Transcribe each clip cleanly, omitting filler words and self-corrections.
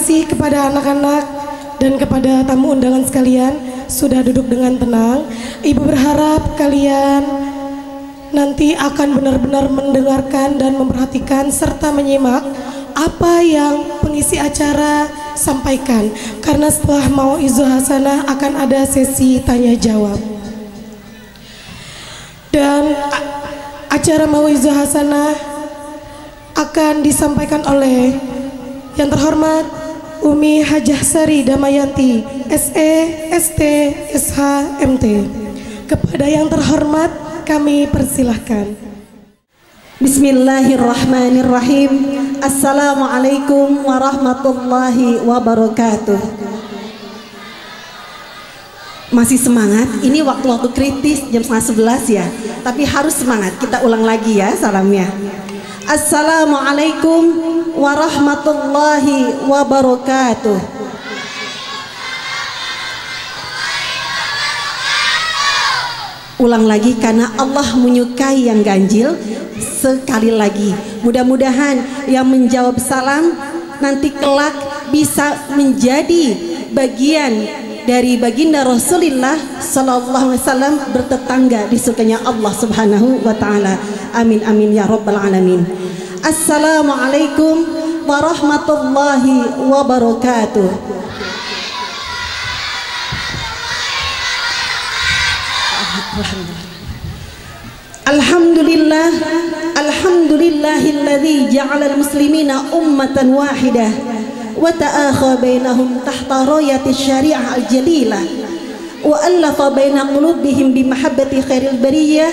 kasih kepada anak-anak dan kepada tamu undangan sekalian sudah duduk dengan tenang. Ibu berharap kalian nanti akan benar-benar mendengarkan dan memperhatikan serta menyimak apa yang pengisi acara sampaikan, karena setelah Mau'izah Hasanah akan ada sesi tanya jawab. Dan acara Mau'izah Hasanah akan disampaikan oleh yang terhormat Umi Hajah Sari Damayanti, SE, ST, SH, MT. Kepada yang terhormat kami persilahkan. Bismillahirrahmanirrahim. Assalamualaikum warahmatullahi wabarakatuh. Masih semangat? Ini waktu-waktu kritis jam 10:30 ya. Tapi harus semangat. Kita ulang lagi ya salamnya. Assalamualaikum warahmatullahi wabarakatuh. Ulang lagi karena Allah menyukai yang ganjil. Sekali lagi, mudah-mudahan yang menjawab salam nanti kelak bisa menjadi bagian dari baginda Rasulullah sallallahu alaihi wasallam, bertetangga di surganya Allah Subhanahu wa taala. Amin amin ya rabbal alamin. Assalamualaikum warahmatullahi wabarakatuh. Alhamdulillah, alhamdulillahilladzi ja'ala al-muslimina ummatan wahidah wa ta'akha bainahum tahta rayati syari'ah al-jalilah wa allafa baina qulubihim bi mahabbati khairil bariyah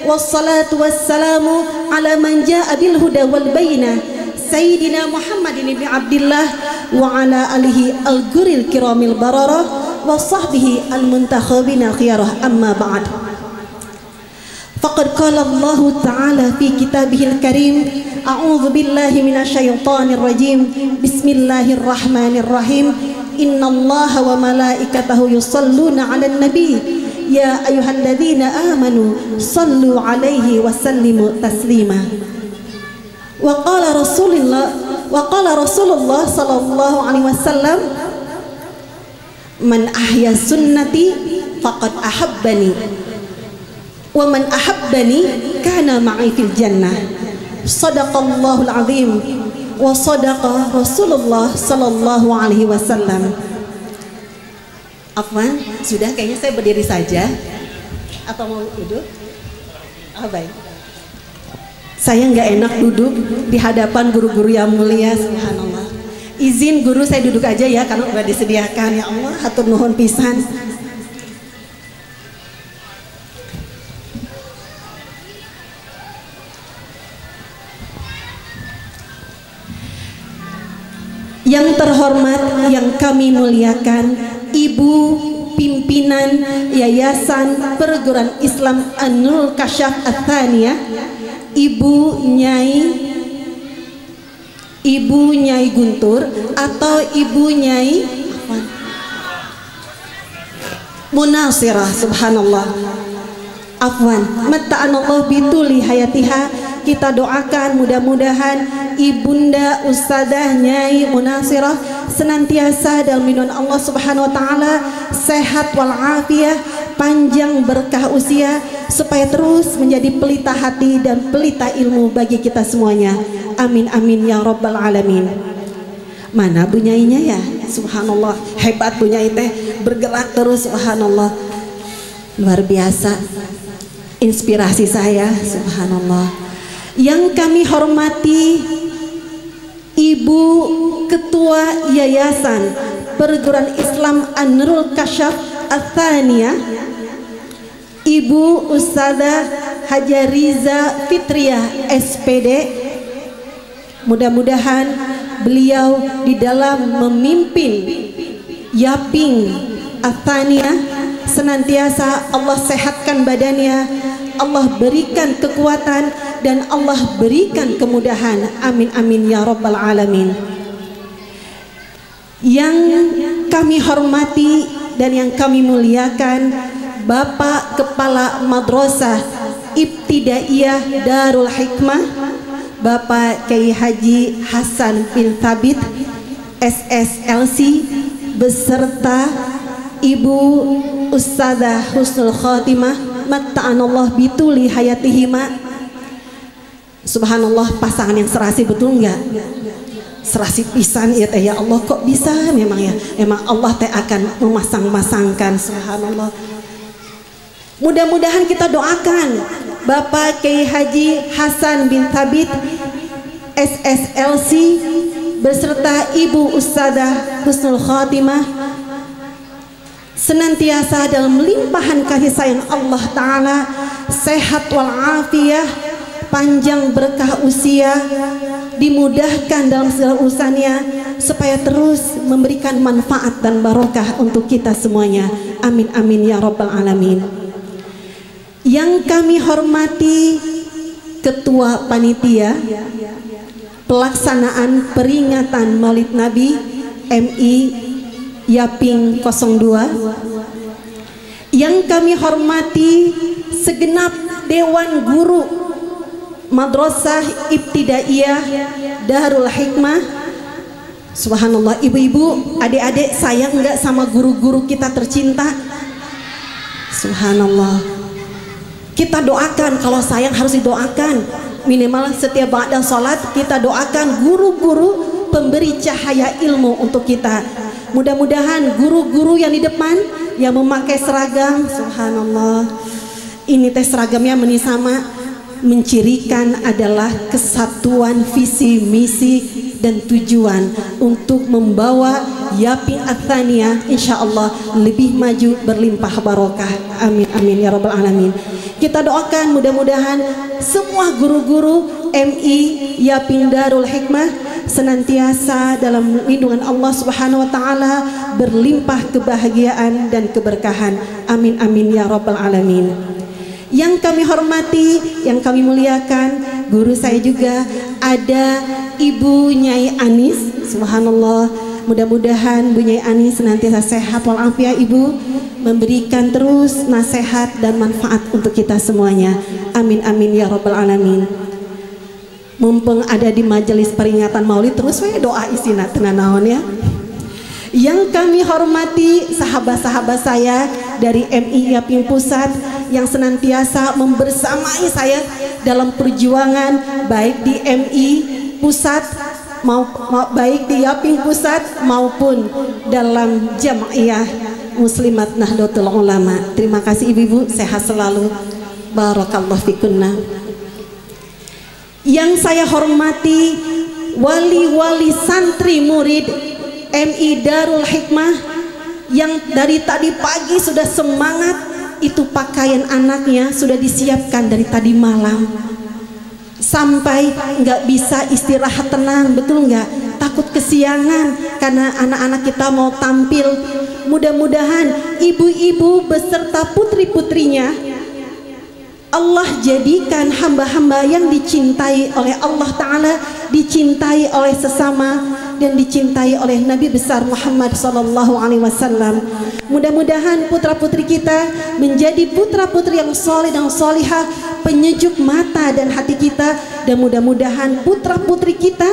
wassalatu wassalamu ala man ja'a bil huda wal bayyinah sayyidina Muhammadin ibn Abdillah wa ala alihi al-ghuril kiramil bararah wa sahbihi al-muntakhabina khiyarah. Amma ba'd. Faqad qala Allah Ta'ala fi kitabihil karim, a'udzu billahi minasyaitonir rajim, bismillahirrahmanirrahim, innallaha wa malaikatahu yusalluna 'alan nabi ya ayyuhalladzina amanu sallu 'alaihi wa sallimu taslima. Wa qala Rasulullah sallallahu alaihi wasallam, man ahya sunnati faqad ahabbani wa man ahabbani kana ma'i fil jannah. Sadaqallahul azim wa sadaqa Rasulullah sallallahu alaihi wasallam. Afwan, sudah kayaknya saya berdiri saja atau mau duduk? Oh, baik. Saya nggak enak duduk di hadapan guru-guru yang mulia, subhanallah. Izin guru saya duduk aja ya, karena sudah disediakan. Ya Allah, hatur nuhun pisan. Yang terhormat, yang kami muliakan, Ibu pimpinan Yayasan Perguruan Islam An-Nurul Kasyaf Ats-Tsaniyah, Ibu Nyai Guntur atau Ibu Nyai Munasirah, subhanallah. Afwan, matta'anallahu bituli hayatiha. Kita doakan mudah-mudahan Ibunda Ustadzah Nyai Munasirah senantiasa dalam lindungan Allah Subhanahu wa taala, sehat walafiat, panjang berkah usia, supaya terus menjadi pelita hati dan pelita ilmu bagi kita semuanya. Amin amin ya rabbal alamin. Mana Bu Nyainya ya? Subhanallah, hebat Bu Nyai teh, bergerak terus, subhanallah. Luar biasa. Inspirasi saya, subhanallah. Yang kami hormati Ibu Ketua Yayasan Perguruan Islam An-Nurul Kasyaf Ats-Tsaniyah, Ibu Ustadzah Hajariza Fitriah SPD. Mudah-mudahan beliau di dalam memimpin Yaping Ats-Tsaniyah senantiasa Allah sehatkan badannya, Allah berikan kekuatan, dan Allah berikan kemudahan. Amin amin ya rabbal alamin. Yang kami hormati dan yang kami muliakan, Bapak Kepala Madrasah Ibtidaiyah Darul Hikmah, Bapak Kiai Haji Hasan bin Thabit, SSLC beserta Ibu Ustadzah Husnul Khotimah matta'anallah bituli hayatihima. Subhanallah, pasangan yang serasi, betul enggak? Serasi pisan ya teh, ya Allah, kok bisa memang ya, memang Allah teh akan memasang-masangkan. Subhanallah. Mudah-mudahan kita doakan Bapak Kiai Haji Hasan bin Thabit SSLC beserta Ibu Ustadzah Husnul Khotimah senantiasa dalam limpahan kasih sayang Allah Ta'ala, sehat walafiat, panjang berkah usia, dimudahkan dalam segala urusannya, supaya terus memberikan manfaat dan barokah untuk kita semuanya. Amin amin ya rabbal alamin. Yang kami hormati Ketua Panitia Pelaksanaan Peringatan Maulid Nabi MI Yaping 02, yang kami hormati segenap Dewan Guru Madrasah Ibtidaiyah Darul Hikmah. Subhanallah, ibu-ibu, adik-adik, sayang enggak sama guru-guru kita tercinta? Subhanallah. Kita doakan, kalau sayang harus didoakan. Minimal setiap ba'da salat kita doakan guru-guru pemberi cahaya ilmu untuk kita. Mudah-mudahan guru-guru yang di depan yang memakai seragam, subhanallah, ini teh seragamnya menisama, mencirikan adalah kesatuan visi misi dan tujuan untuk membawa Yaping Ats-Tsaniyah insyaallah lebih maju berlimpah barokah. Amin amin ya rabbal alamin. Kita doakan mudah-mudahan semua guru-guru MI Yaping Darul Hikmah senantiasa dalam lindungan Allah Subhanahu wa taala, berlimpah kebahagiaan dan keberkahan. Amin amin ya rabbal alamin. Yang kami hormati, yang kami muliakan, guru saya juga ada Ibu Nyai Anis. Subhanallah, mudah-mudahan Bu Nyai Anis senantiasa sehat walafiat, Ibu, memberikan terus nasihat dan manfaat untuk kita semuanya. Amin amin ya rabbal alamin. Mumpung ada di majelis peringatan Maulid, terus saya doa isina tenanawan ya. Yang kami hormati sahabat-sahabat saya dari MI Yaping Pusat yang senantiasa membersamai saya dalam perjuangan baik di MI Pusat baik di Yaping Pusat maupun dalam Jamaiyah Muslimat Nahdlatul Ulama. Terima kasih ibu-ibu, sehat selalu. Barakallahu fikunna. Yang saya hormati wali-wali santri murid MI Darul Hikmah yang dari tadi pagi sudah semangat, itu pakaian anaknya sudah disiapkan dari tadi malam sampai nggak bisa istirahat tenang, betul nggak? Takut kesiangan karena anak-anak kita mau tampil. Mudah-mudahan ibu-ibu beserta putri-putrinya Allah jadikan hamba-hamba yang dicintai oleh Allah Ta'ala, dicintai oleh sesama, dan dicintai oleh Nabi besar Muhammad SAW. Mudah-mudahan putra-putri kita menjadi putra-putri yang soleh dan solihah, penyejuk mata dan hati kita, dan mudah-mudahan putra-putri kita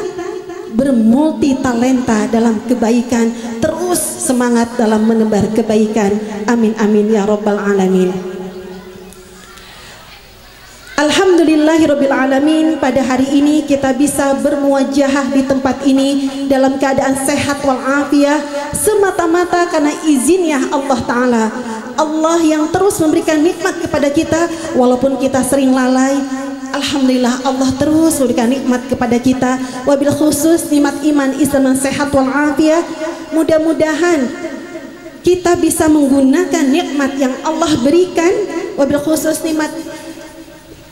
bermulti talenta dalam kebaikan, terus semangat dalam menebar kebaikan. Amin amin ya rabbal alamin. Alhamdulillahirabbil alamin, pada hari ini kita bisa bermuajahah di tempat ini dalam keadaan sehat walafiat semata-mata karena izinnya Allah Ta'ala. Allah yang terus memberikan nikmat kepada kita walaupun kita sering lalai. Alhamdulillah Allah terus memberikan nikmat kepada kita, wabil khusus nikmat iman, Islam dan sehat walafiat. Mudah-mudahan kita bisa menggunakan nikmat yang Allah berikan, wabil khusus nikmat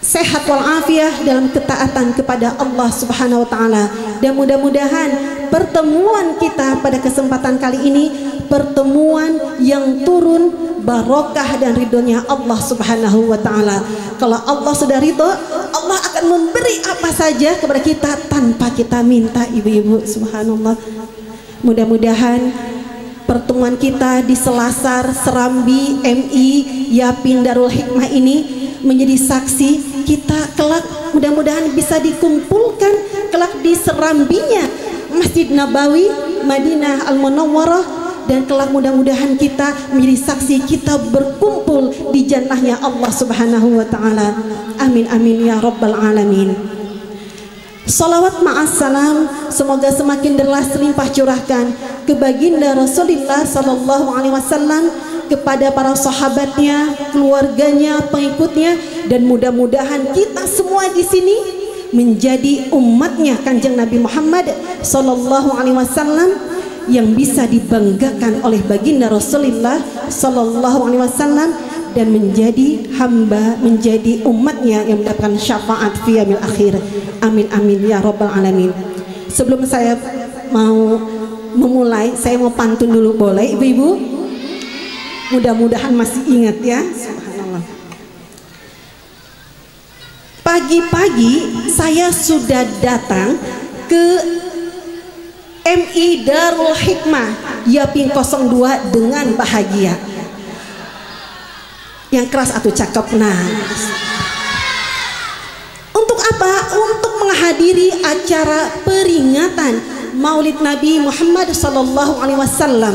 sehat walafiat dalam ketaatan kepada Allah Subhanahu wa taala. Dan mudah-mudahan pertemuan kita pada kesempatan kali ini pertemuan yang turun barokah dan ridhonya Allah Subhanahu wa taala. Kalau Allah sudah ridho, Allah akan memberi apa saja kepada kita tanpa kita minta, ibu-ibu. Subhanallah. Mudah-mudahan pertemuan kita di Selasar Serambi MI Yaping Darul Hikmah ini menjadi saksi kita kelak, mudah-mudahan bisa dikumpulkan kelak di Serambinya Masjid Nabawi Madinah Al-Munawwarah, dan kelak mudah-mudahan kita menjadi saksi kita berkumpul di jannahnya Allah Subhanahu wa taala. Amin amin ya rabbal alamin. Salawat ma'assalam semoga semakin deras limpah curahkan ke baginda Rasulullah sallallahu alaihi wasallam, kepada para sahabatnya, keluarganya, pengikutnya, dan mudah-mudahan kita semua di sini menjadi umatnya Kanjeng Nabi Muhammad sallallahu alaihi wasallam yang bisa dibanggakan oleh baginda Rasulullah sallallahu alaihi wasallam dan menjadi hamba, menjadi umatnya yang mendapatkan syafaat fi yaumil akhir. Amin amin ya rabbal alamin. Sebelum saya mau memulai, saya mau pantun dulu, boleh ibu-ibu? Mudah-mudahan masih ingat ya. Subhanallah. Pagi-pagi saya sudah datang ke MI Darul Hikmah Yapin 02 dengan bahagia. Yang keras atau cakep. Nah, untuk apa? Untuk menghadiri acara peringatan Maulid Nabi Muhammad sallallahu alaihi wasallam.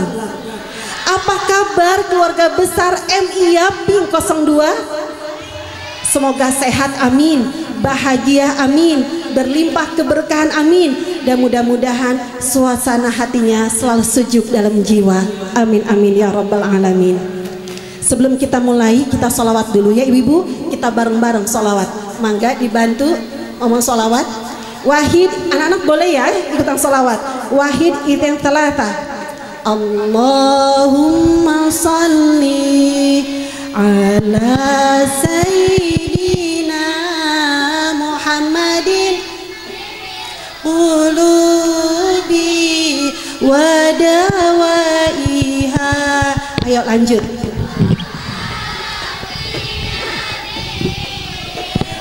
Apa kabar keluarga besar MI Yapin 02? Semoga sehat, amin. Bahagia, amin. Berlimpah keberkahan, amin. Dan mudah-mudahan suasana hatinya selalu sejuk dalam jiwa. Amin amin ya rabbal alamin. Sebelum kita mulai, kita sholawat dulu ya ibu-ibu. Kita bareng-bareng sholawat. Mangga dibantu ngomong sholawat. Wahid, anak-anak boleh ya ikutan sholawat. Wahid idzan talata. Allahumma salli ala sayyidina Muhammadin qulubi wa dawaiha. Ayo lanjut.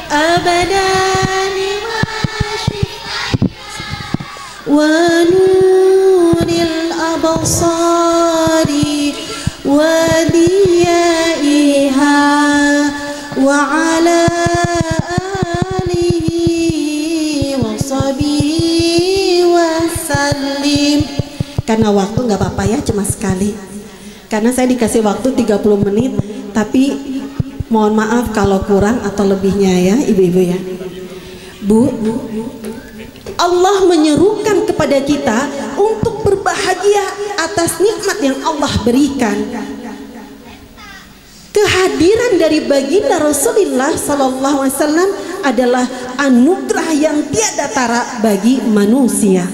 Abadan wa nuril absari wa diyaiha wa ala alihi wa sahbihi wa sallim. Karena waktu nggak apa-apa ya, cuma sekali. Karena saya dikasih waktu 30 menit, tapi mohon maaf kalau kurang atau lebihnya ya ibu-ibu ya. Bu, Allah menyerukan kepada kita untuk berbahagia atas nikmat yang Allah berikan. Kehadiran dari baginda Rasulullah sallallahu alaihi wasallam adalah anugerah yang tiada tara bagi manusia.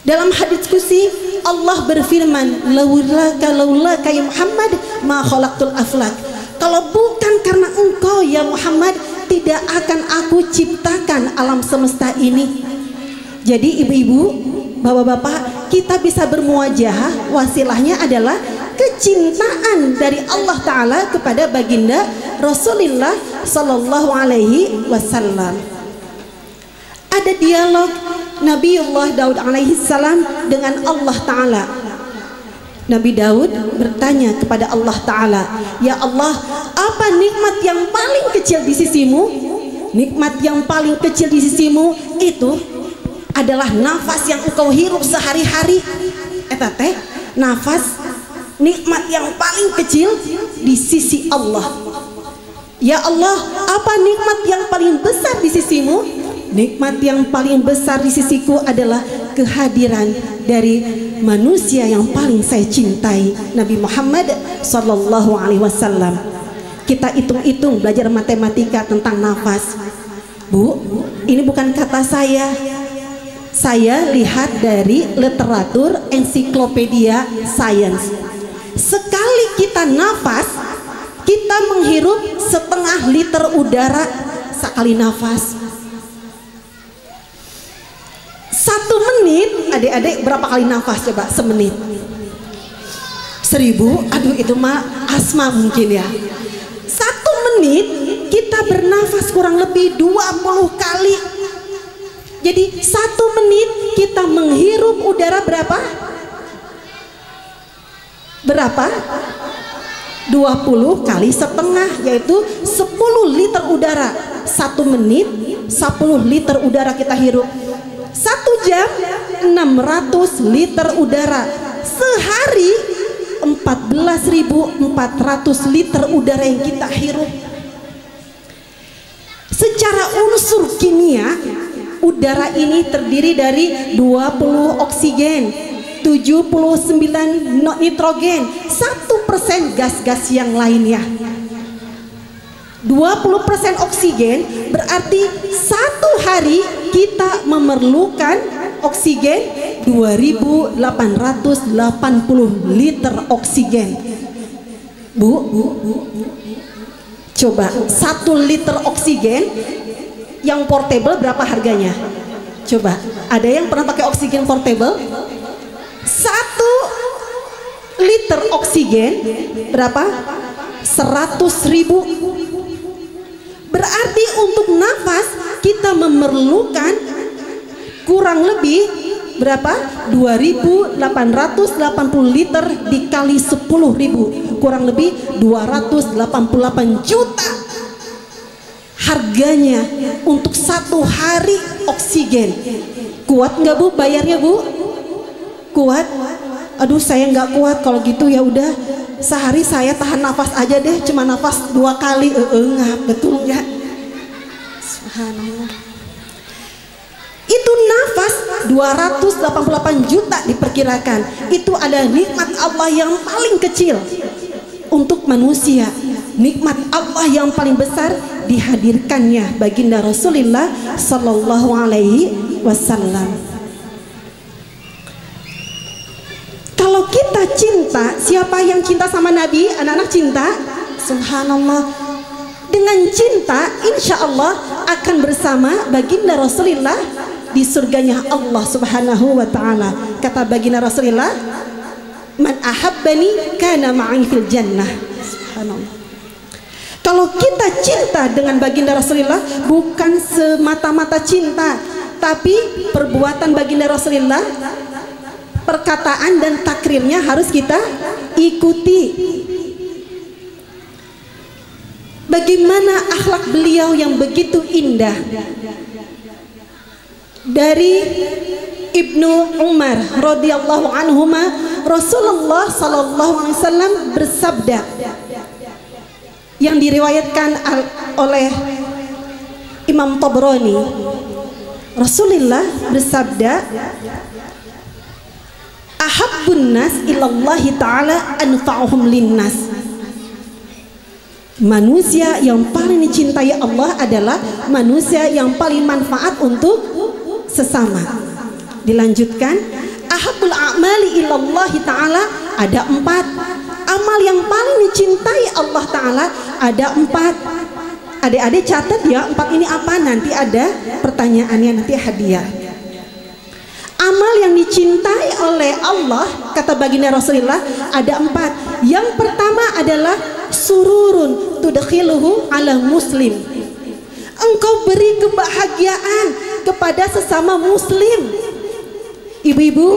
Dalam hadits qudsi Allah berfirman, laulaka ya Muhammad ma khalaqtul aflak. Kalau bukan karena engkau ya Muhammad, tidak akan aku ciptakan alam semesta ini. Jadi ibu-ibu, bapak-bapak, kita bisa bermuajahah, wasilahnya adalah kecintaan dari Allah Ta'ala kepada baginda Rasulullah Sallallahu Alaihi Wasallam. Ada dialog Nabiullah Daud alaihi salam dengan Allah Ta'ala. Nabi Daud bertanya kepada Allah Ta'ala, ya Allah, apa nikmat yang paling kecil di sisimu? Nikmat yang paling kecil di sisimu itu adalah nafas yang engkau hirup sehari-hari. Eta teh nafas nikmat yang paling kecil di sisi Allah. Ya Allah, apa nikmat yang paling besar di sisimu? Nikmat yang paling besar di sisiku adalah kehadiran dari manusia yang paling saya cintai, Nabi Muhammad sallallahu alaihi wasallam. Kita hitung-hitung belajar matematika tentang nafas. Bu, ini bukan kata saya. Saya lihat dari literatur ensiklopedia sains. Sekali kita nafas, kita menghirup setengah liter udara sekali nafas. 1 menit, adik-adik berapa kali nafas coba semenit? 1000, aduh itu mah asma mungkin ya. 1 menit kita bernafas kurang lebih 20 kali. Jadi 1 menit kita menghirup udara berapa? Berapa? 20 kali setengah, yaitu 10 liter udara. 1 menit 10 liter udara kita hirup. 1 jam 600 liter udara. Sehari 14.400 liter udara yang kita hirup. Secara unsur kimia, udara ini terdiri dari 20 oksigen, 79 nitrogen, 1% gas-gas yang lainnya. 20% oksigen berarti satu hari kita memerlukan oksigen 2.880 liter oksigen. Bu, coba 1 liter oksigen yang portable berapa harganya? Coba, ada yang pernah pakai oksigen portable? 1 liter oksigen berapa? 100.000. Berarti untuk nafas kita memerlukan kurang lebih berapa? 2.880 liter dikali 10.000, kurang lebih 288 juta harganya untuk satu hari oksigen. Kuat nggak Bu bayarnya Bu? Kuat? Aduh saya nggak kuat. Kalau gitu ya udah sehari saya tahan nafas aja deh, cuma nafas 2 kali. Enggak, betul ya. Subhanallah. Itu nafas 288 juta diperkirakan. Itu ada nikmat Allah yang paling kecil untuk manusia. Nikmat Allah yang paling besar dihadirkannya baginda Rasulullah Sallallahu Alaihi Wasallam. Kalau kita cinta, siapa yang cinta sama Nabi? Anak-anak cinta? Subhanallah. Dengan cinta, insya Allah akan bersama baginda Rasulullah di surganya Allah Subhanahu wa Ta'ala. Kata baginda Rasulullah, man ahabbani kana ma'i fil jannah. Subhanallah. Kalau kita cinta dengan baginda Rasulullah, bukan semata-mata cinta, tapi perbuatan baginda Rasulullah, perkataan dan takrirnya harus kita ikuti. Bagaimana akhlak beliau yang begitu indah. Dari Ibnu Umar radhiyallahu anhuma, Rasulullah sallallahu alaihi wasallam bersabda, yang diriwayatkan oleh Imam Tabrani. Rasulullah bersabda, ahabbun nas ilallahi ta'ala anfa'uhum linnas. Manusia yang paling dicintai Allah adalah manusia yang paling manfaat untuk sesama. Dilanjutkan, ahabbul a'mali ilallahi ta'ala, ada 4. Amal yang paling dicintai Allah Ta'ala ada 4. Adik-adik catat ya, 4 ini apa? Nanti ada pertanyaannya, nanti hadiah. Amal yang dicintai oleh Allah, kata baginda Rasulullah, ada 4. Yang pertama adalah sururun tudkhiluhu ala muslim. Engkau beri kebahagiaan kepada sesama muslim. Ibu-ibu,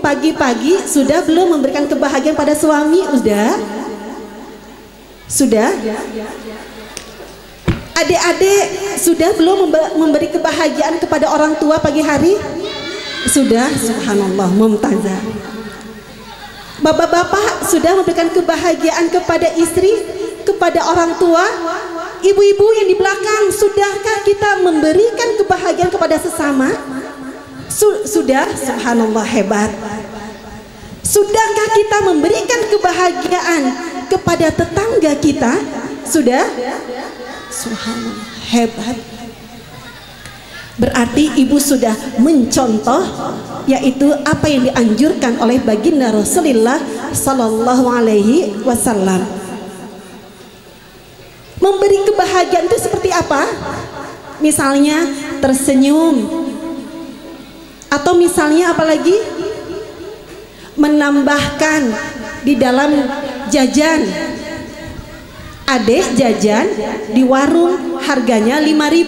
pagi-pagi sudah belum memberikan kebahagiaan pada suami? Sudah? Adik-adik sudah belum memberi kebahagiaan kepada orang tua pagi hari? Sudah. Subhanallah, mumtazah. Bapak-bapak sudah memberikan kebahagiaan kepada istri, kepada orang tua? Ibu-ibu yang di belakang, sudahkah kita memberikan kebahagiaan kepada sesama? Sudah. Subhanallah, hebat. Sudahkah kita memberikan kebahagiaan kepada tetangga kita? Sudah. Subhanallah, hebat. Berarti ibu sudah mencontoh, yaitu apa yang dianjurkan oleh baginda Rasulullah Sallallahu Alaihi Wasallam. Memberi kebahagiaan itu seperti apa? Misalnya tersenyum, atau misalnya apalagi menambahkan di dalam jajan. Adek jajan di warung harganya 5.000,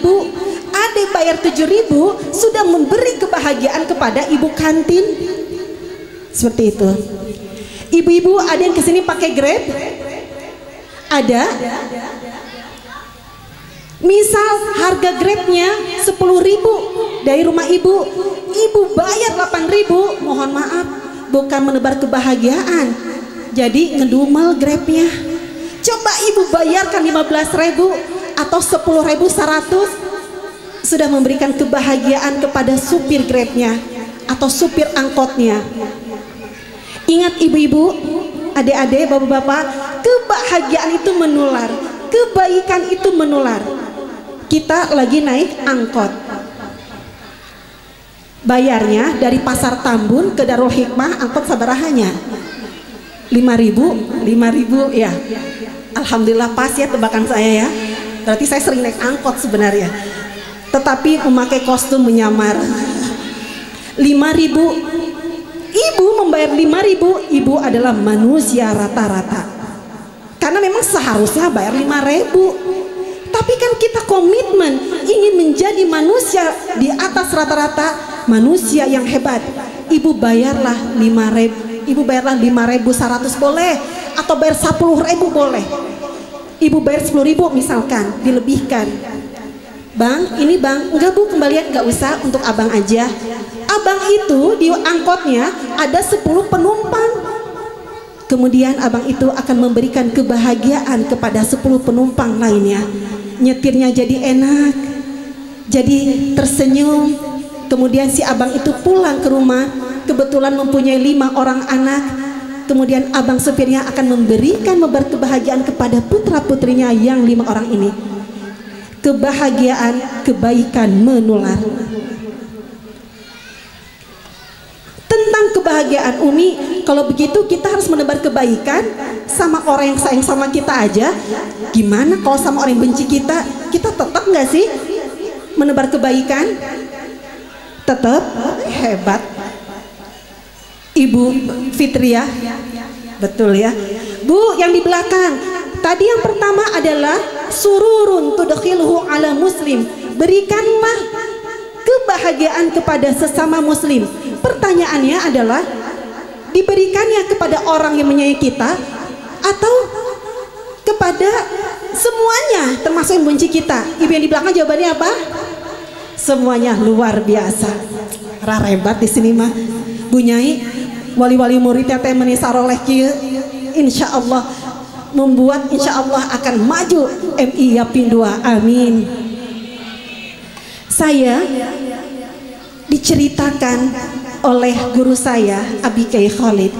adek bayar 7.000, sudah memberi kebahagiaan kepada ibu kantin. Seperti itu. Ibu-ibu ada yang kesini pakai Grab? Ada? Misal harga Grabnya 10.000 dari rumah ibu, ibu bayar 8.000, mohon maaf, bukan menebar kebahagiaan, jadi ngedumel Grabnya. Coba ibu bayarkan 15.000 atau 10.100, sudah memberikan kebahagiaan kepada supir Grabnya atau supir angkotnya. Ingat ibu-ibu, adik-adik, bapak-bapak, kebahagiaan itu menular, kebaikan itu menular. Kita lagi naik angkot, bayarnya dari Pasar Tambun ke Darul Hikmah, angkot sabarahanya 5.000 ya. Alhamdulillah pas ya tebakan saya ya. Berarti saya sering naik angkot sebenarnya, tetapi memakai kostum menyamar. 5.000, ibu membayar 5.000, ibu adalah manusia rata-rata, karena memang seharusnya bayar 5.000. Tapi kan kita komitmen ingin menjadi manusia di atas rata-rata, manusia yang hebat. Ibu bayarlah 5.000, ibu bayarlah 5.100 boleh, atau bayar 10.000 boleh. Ibu bayar 10.000 misalkan, dilebihkan. Bang, ini bang, enggak bu, kembalian enggak usah, untuk abang aja. Abang itu di angkotnya ada 10 penumpang. Kemudian abang itu akan memberikan kebahagiaan kepada 10 penumpang lainnya. Nyetirnya jadi enak, jadi tersenyum. Kemudian si abang itu pulang ke rumah, kebetulan mempunyai 5 orang anak. Kemudian abang supirnya akan memberikan kebahagiaan kepada putra-putrinya yang 5 orang ini. Kebahagiaan, kebaikan menular. Tentang kebahagiaan, Umi, kalau begitu kita harus menebar kebaikan sama orang yang sayang sama kita aja. Gimana kalau sama orang yang benci kita? Kita tetap nggak sih menebar kebaikan? Tetap. Hebat Ibu Fitria, betul ya Bu. Yang di belakang tadi, yang pertama adalah sururun tudkhilhu ala muslim, berikanlah kebahagiaan kepada sesama muslim. Pertanyaannya adalah, diberikannya kepada orang yang menyayangi kita atau kepada semuanya termasuk yang benci kita? Ibu yang di belakang jawabannya apa? Semuanya. Luar biasa, rarebat di sini mah Bu Nyai. Wali-wali murid yang temani saroleh kieu insyaallah membuat insyaallah akan maju MI Yapin 2. Amin. Saya diceritakan oleh guru saya Abi Kiai Khalid,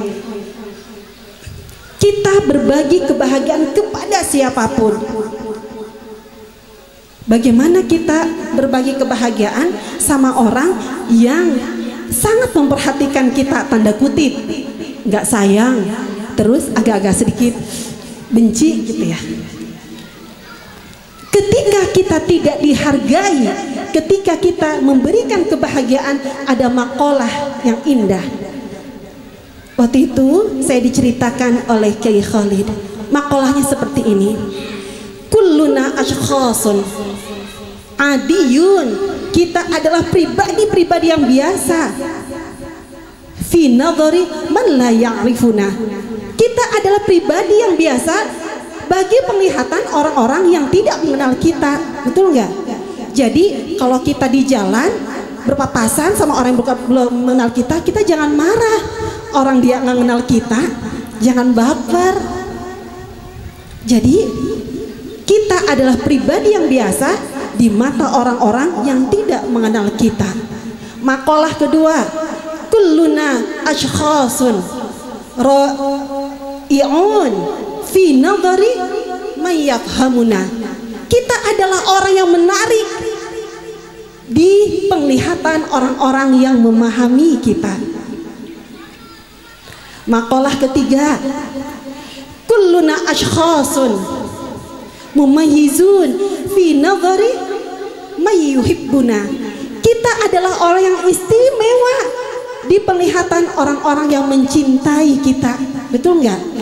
kita berbagi kebahagiaan kepada siapapun. Bagaimana kita berbagi kebahagiaan sama orang yang sangat memperhatikan kita, tanda kutip, nggak sayang, terus agak-agak sedikit benci gitu ya. Ketika kita tidak dihargai, ketika kita memberikan kebahagiaan, ada makalah yang indah. Waktu itu saya diceritakan oleh Kiai Khalid, makalahnya seperti ini: kulluna ashkhasun adiyun, kita adalah pribadi-pribadi yang biasa, fi nadhari man la ya'rifuna, kita adalah pribadi yang biasa bagi penglihatan orang-orang yang tidak mengenal kita. Betul nggak? Jadi kalau kita di jalan berpapasan sama orang yang belum mengenal kita, kita jangan marah. Orang dia nggak kenal kita, jangan baper. Jadi kita adalah pribadi yang biasa di mata orang-orang yang tidak mengenal kita. Makalah kedua, kulluna ashkhasun ra'i'un fi nadhari may yafhamuna, kita adalah orang yang menarik di penglihatan orang-orang yang memahami kita. Makalah ketiga, kulluna ashkhasun mumayyizun fi nadhari may yuhibbuna, kita adalah orang yang istimewa di penglihatan orang-orang yang mencintai kita. Betul nggak?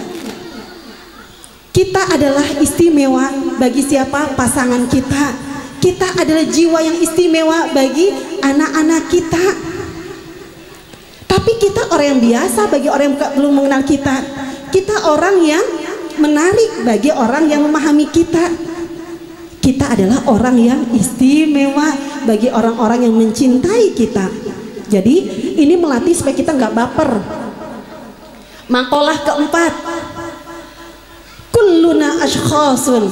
Kita adalah istimewa bagi siapa? Pasangan kita. Kita adalah jiwa yang istimewa bagi anak-anak kita. Tapi kita orang yang biasa bagi orang yang belum mengenal kita. Kita orang yang menarik bagi orang yang memahami kita. Kita adalah orang yang istimewa bagi orang-orang yang mencintai kita. Jadi ini melatih supaya kita nggak baper. Makalah keempat, kulluna ashkhasun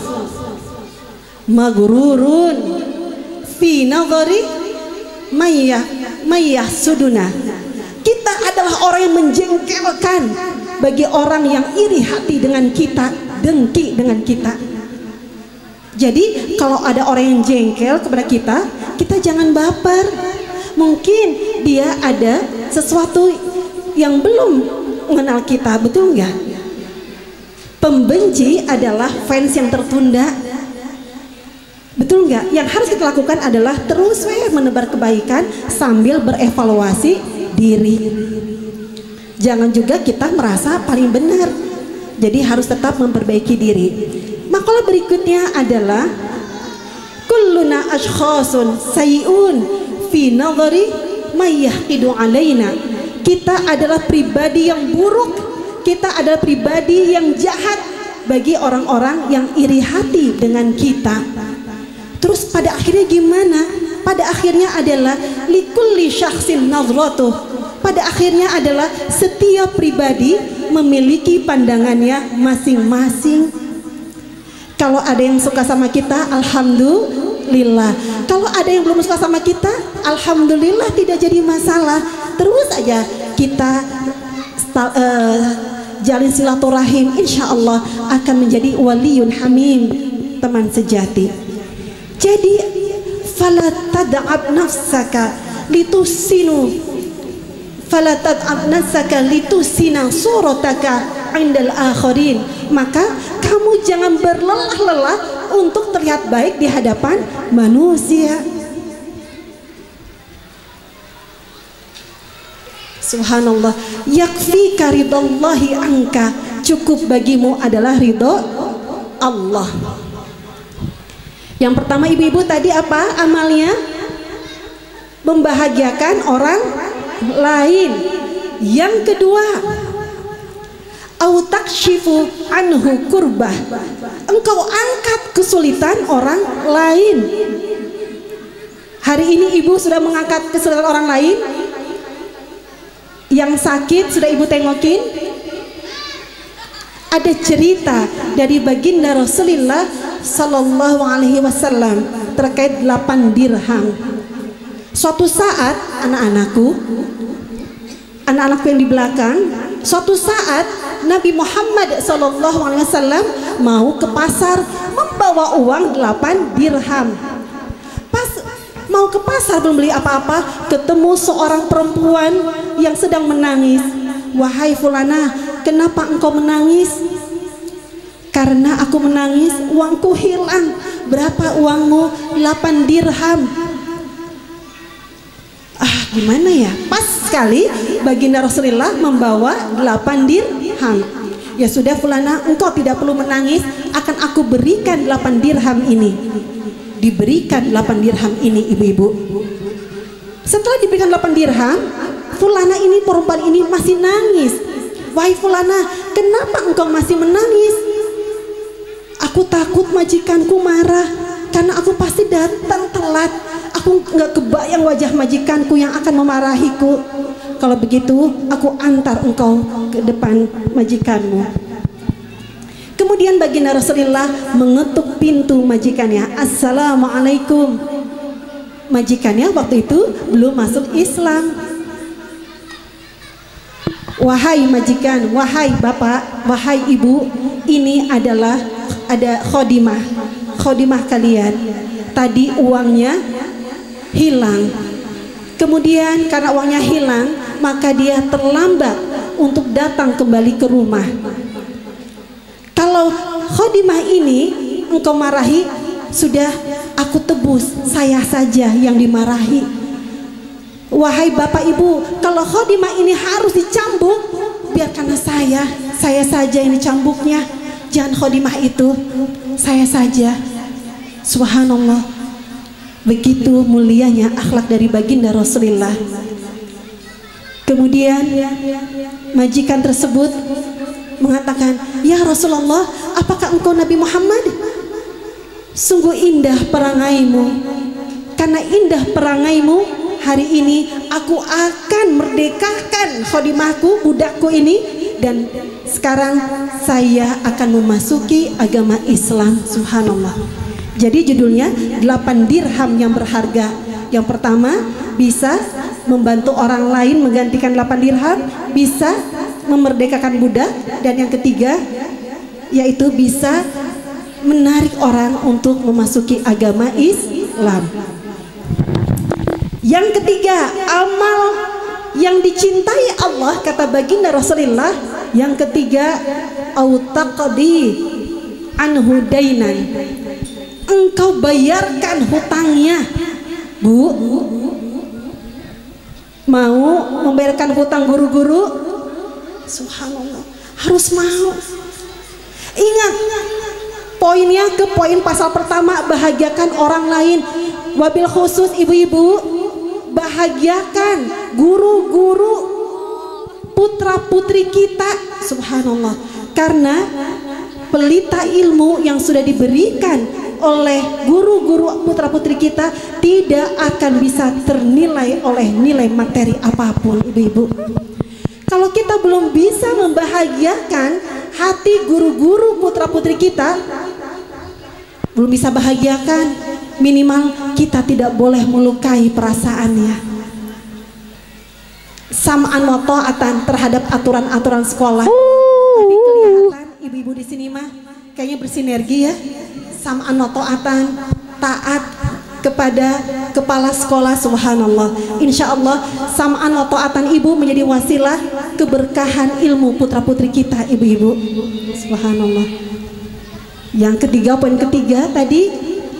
maghrurun fi nadhari mayyah suduna. Kita adalah orang yang menjengkelkan bagi orang yang iri hati dengan kita, dengki dengan kita. Jadi kalau ada orang yang jengkel kepada kita, kita jangan baper. Mungkin dia ada sesuatu yang belum mengenal kita, betul nggak? Pembenci adalah fans yang tertunda, betul nggak? Yang harus kita lakukan adalah terus menebar kebaikan sambil berevaluasi diri. Jangan juga kita merasa paling benar, jadi harus tetap memperbaiki diri. Makalah berikutnya adalah kulluna ashkhasun sayyi'un fi nadhari may yahqidu alaina. Kita adalah pribadi yang buruk, kita adalah pribadi yang jahat bagi orang-orang yang iri hati dengan kita. Terus pada akhirnya gimana? Pada akhirnya adalah likulli syakhsin nadhratuh. Pada akhirnya adalah setiap pribadi memiliki pandangannya masing-masing. Kalau ada yang suka sama kita, alhamdulillah. Kalau ada yang belum suka sama kita, alhamdulillah, tidak jadi masalah. Terus aja kita jalin silaturahim, insya Allah akan menjadi waliyun hamim, teman sejati. Jadi fala tad'ab nafsaka litusinu, fala tad'ab nafsaka litusina surataka indal akhirin. Maka kamu jangan berlelah-lelah untuk terlihat baik di hadapan manusia. Subhanallah, yakfika ridallahi anka. Cukup bagimu adalah ridho Allah. Yang pertama, ibu-ibu tadi apa amalnya? Membahagiakan orang lain. Yang kedua, au takshifu anhu kurbah. Engkau angkat kesulitan orang lain. Hari ini ibu sudah mengangkat kesulitan orang lain. Yang sakit sudah ibu tengokin. Ada cerita dari baginda Rasulullah Sallallahu Alaihi Wasallam terkait 8 dirham. Suatu saat anak-anakku yang di belakang, suatu saat Nabi Muhammad SAW mau ke pasar membawa uang 8 dirham. Pas mau ke pasar belum beli apa-apa, ketemu seorang perempuan yang sedang menangis. Wahai fulana, kenapa engkau menangis? Karena aku menangis, uangku hilang. Berapa uangmu? 8 dirham. Gimana ya? Pas sekali baginda Rasulullah membawa 8 dirham. Ya sudah fulana, engkau tidak perlu menangis, akan aku berikan 8 dirham ini. Diberikan 8 dirham ini, ibu-ibu. Setelah diberikan 8 dirham, fulana ini, perempuan ini masih nangis. Wahai fulana, kenapa engkau masih menangis? Aku takut majikanku marah, karena aku pasti datang telat. Aku nggak kebayang wajah majikanku yang akan memarahiku. Kalau begitu, aku antar engkau ke depan majikanmu. Kemudian baginda Rasulullah mengetuk pintu majikannya. Assalamualaikum. Majikannya waktu itu belum masuk Islam. Wahai majikan, wahai bapak, wahai ibu, ini adalah ada khodimah kalian. Tadi uangnya hilang. Kemudian karena uangnya hilang, maka dia terlambat untuk datang kembali ke rumah. Kalau khodimah ini engkau marahi, sudah aku tebus, saya saja yang dimarahi. Wahai bapak ibu, kalau khodimah ini harus dicambuk, biarkanlah saya saja yang dicambuknya. Jangan khodimah itu, saya saja. Subhanallah, begitu mulianya akhlak dari baginda Rasulullah. Kemudian majikan tersebut mengatakan, ya Rasulullah, apakah engkau Nabi Muhammad? Sungguh indah perangaimu. Karena indah perangaimu, hari ini aku akan merdekakan khodimahku, budakku ini. Dan sekarang saya akan memasuki agama Islam. Subhanallah. Jadi judulnya 8 dirham yang berharga. Yang pertama, bisa membantu orang lain menggantikan 8 dirham, bisa memerdekakan budak. Dan yang ketiga, yaitu bisa menarik orang untuk memasuki agama Islam. Yang ketiga, amal yang dicintai Allah, kata baginda Rasulullah. Yang ketiga, au taqdi anhu dainan, engkau bayarkan hutangnya. Bu, mau membayarkan hutang guru-guru? Subhanallah, harus mau. Ingat poinnya, ke poin pasal pertama, bahagiakan orang lain. Wabil khusus ibu-ibu, bahagiakan guru-guru putra-putri kita. Subhanallah. Karena pelita ilmu yang sudah diberikan oleh guru-guru putra-putri kita tidak akan bisa ternilai oleh nilai materi apapun, ibu-ibu. Kalau kita belum bisa membahagiakan hati guru-guru putra-putri kita, belum bisa bahagiakan, minimal kita tidak boleh melukai perasaannya. Sam'an wa ta'atan terhadap aturan-aturan sekolah. Tadi kelihatan ibu-ibu di sini mah kayaknya bersinergi ya. Sam'an wa ta'atan, taat kepada kepala sekolah. Subhanallah. Insya Allah sam'an wa ta'atan ibu menjadi wasilah keberkahan ilmu putra-putri kita, ibu-ibu. Subhanallah. Yang ketiga, poin ketiga tadi,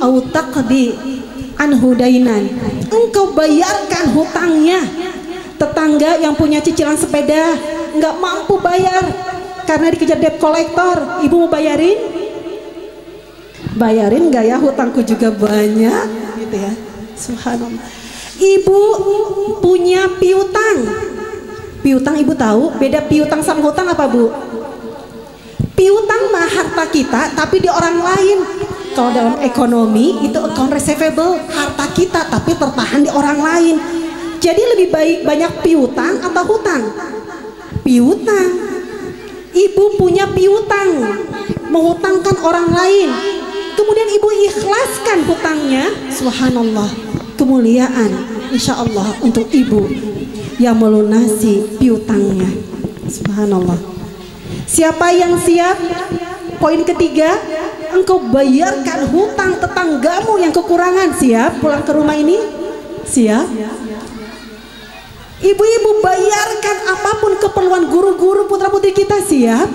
au taqdi anhu dainan, engkau bayarkan hutangnya. Tetangga yang punya cicilan sepeda nggak mampu bayar karena dikejar debt collector, ibu mau bayarin? Bayarin nggak ya? Hutangku juga banyak, gitu ya. Subhanallah. Ibu punya piutang. Piutang ibu tahu? Beda piutang sama hutang apa, Bu? Piutang mah harta kita tapi di orang lain. Kalau dalam ekonomi itu account receivable, harta kita tapi tertahan di orang lain. Jadi lebih baik banyak piutang atau hutang? Piutang. Ibu punya piutang, menghutangkan orang lain, kemudian ibu ikhlaskan hutangnya. Subhanallah, kemuliaan insya Allah untuk ibu yang melunasi piutangnya. Subhanallah. Siapa yang siap? Poin ketiga, engkau bayarkan hutang tetanggamu yang kekurangan. Siap pulang ke rumah ini? Siap? Ibu-ibu bayarkan apapun keperluan guru-guru putra-putri kita. Siap?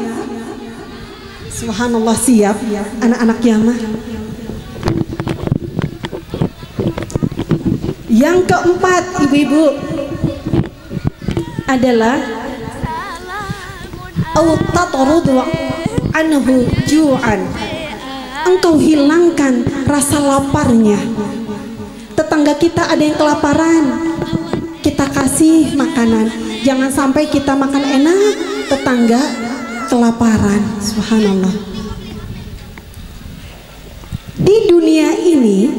Subhanallah, siap anak-anak Yamah. Yang keempat, ibu-ibu, adalah au tatrudu anhu ju'an, engkau hilangkan rasa laparnya. Tetangga kita ada yang kelaparan, kita kasih makanan. Jangan sampai kita makan enak, tetangga kelaparan. Subhanallah. Di dunia ini,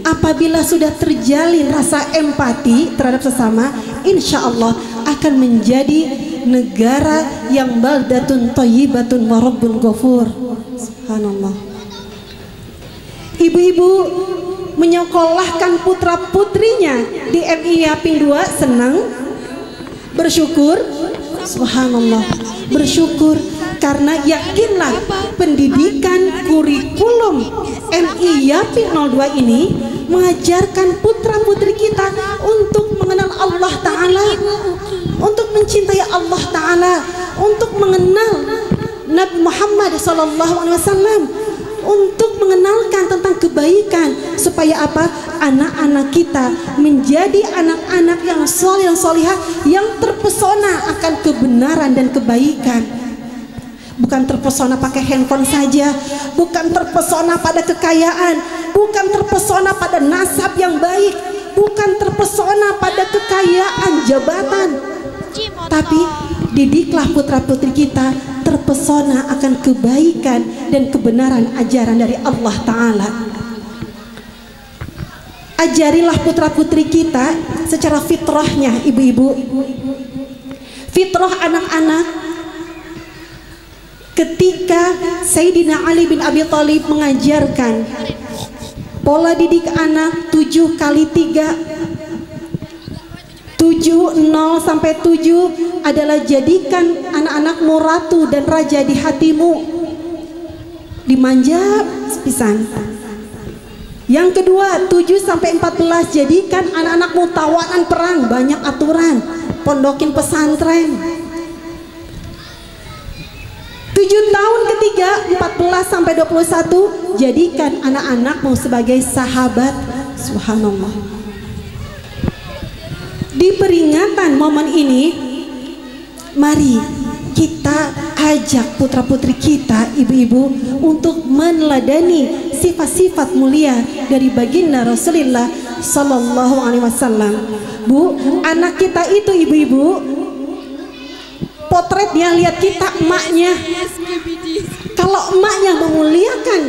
apabila sudah terjalin rasa empati terhadap sesama, insya Allah akan menjadi negara yang baldatun thayyibatun wa rabbun ghafur. Subhanallah. Ibu-ibu menyekolahkan putra-putrinya di MI Yaping 2, senang, bersyukur. Subhanallah, bersyukur karena yakinlah pendidikan kurikulum MI Yaping 02 ini mengajarkan putra-putri kita untuk mengenal Allah Ta'ala, untuk mencintai Allah Ta'ala, untuk mengenal Nabi Muhammad SAW, untuk mengenalkan tentang kebaikan, supaya apa? Anak-anak kita menjadi anak-anak yang soleh, yang solihah, yang terpesona akan kebenaran dan kebaikan. Bukan terpesona pakai handphone saja, bukan terpesona pada kekayaan, bukan terpesona pada nasab yang baik, bukan terpesona pada kekayaan jabatan, tapi didiklah putra-putri kita terpesona akan kebaikan dan kebenaran ajaran dari Allah Ta'ala. ajarilah putra-putri kita secara fitrahnya ibu-ibu. Fitrah anak-anak ketika Sayyidina Ali bin Abi Thalib mengajarkan pola didik anak 7 kali 3 7, 0 sampai 7 adalah jadikan anak-anakmu ratu dan raja di hatimu, dimanja pisan. Yang kedua 7 sampai 14 jadikan anak-anakmu tawanan perang, banyak aturan, pondokin pesantren. 7 tahun ketiga 14 sampai 21 jadikan anak-anakmu sebagai sahabat. Subhanallah. Di peringatan momen ini, mari kita ajak putra-putri kita, ibu-ibu, untuk meneladani sifat-sifat mulia dari baginda Rasulullah Sallallahu Alaihi Wasallam. Bu, anak kita itu ibu-ibu, potretnya lihat kita emaknya. Kalau emaknya memuliakan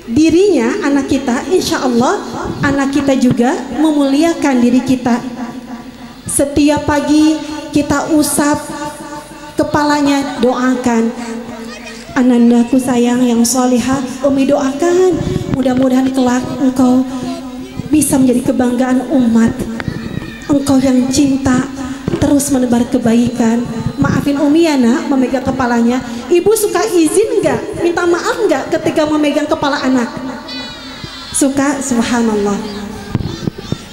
dirinya, anak kita, insya Allah anak kita juga memuliakan diri kita. Setiap pagi kita usap kepalanya, doakan, anandaku sayang yang solihah, Umi doakan mudah-mudahan kelak engkau bisa menjadi kebanggaan umat, engkau yang cinta terus menebar kebaikan. Maafin Umi ya nak, memegang kepalanya. Ibu suka izin enggak, minta maaf enggak ketika memegang kepala anak? Suka. Subhanallah.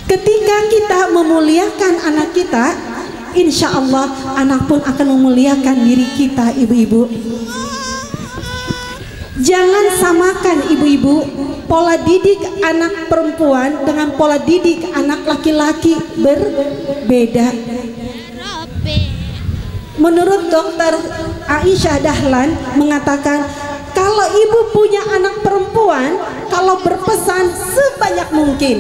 Ketika kita memuliakan anak kita, insya Allah anak pun akan memuliakan diri kita, ibu-ibu. Jangan samakan ibu-ibu pola didik anak perempuan dengan pola didik anak laki-laki, berbeda. Menurut dokter Aisyah Dahlan mengatakan, kalau ibu punya anak perempuan, kalau berpesan sebanyak mungkin,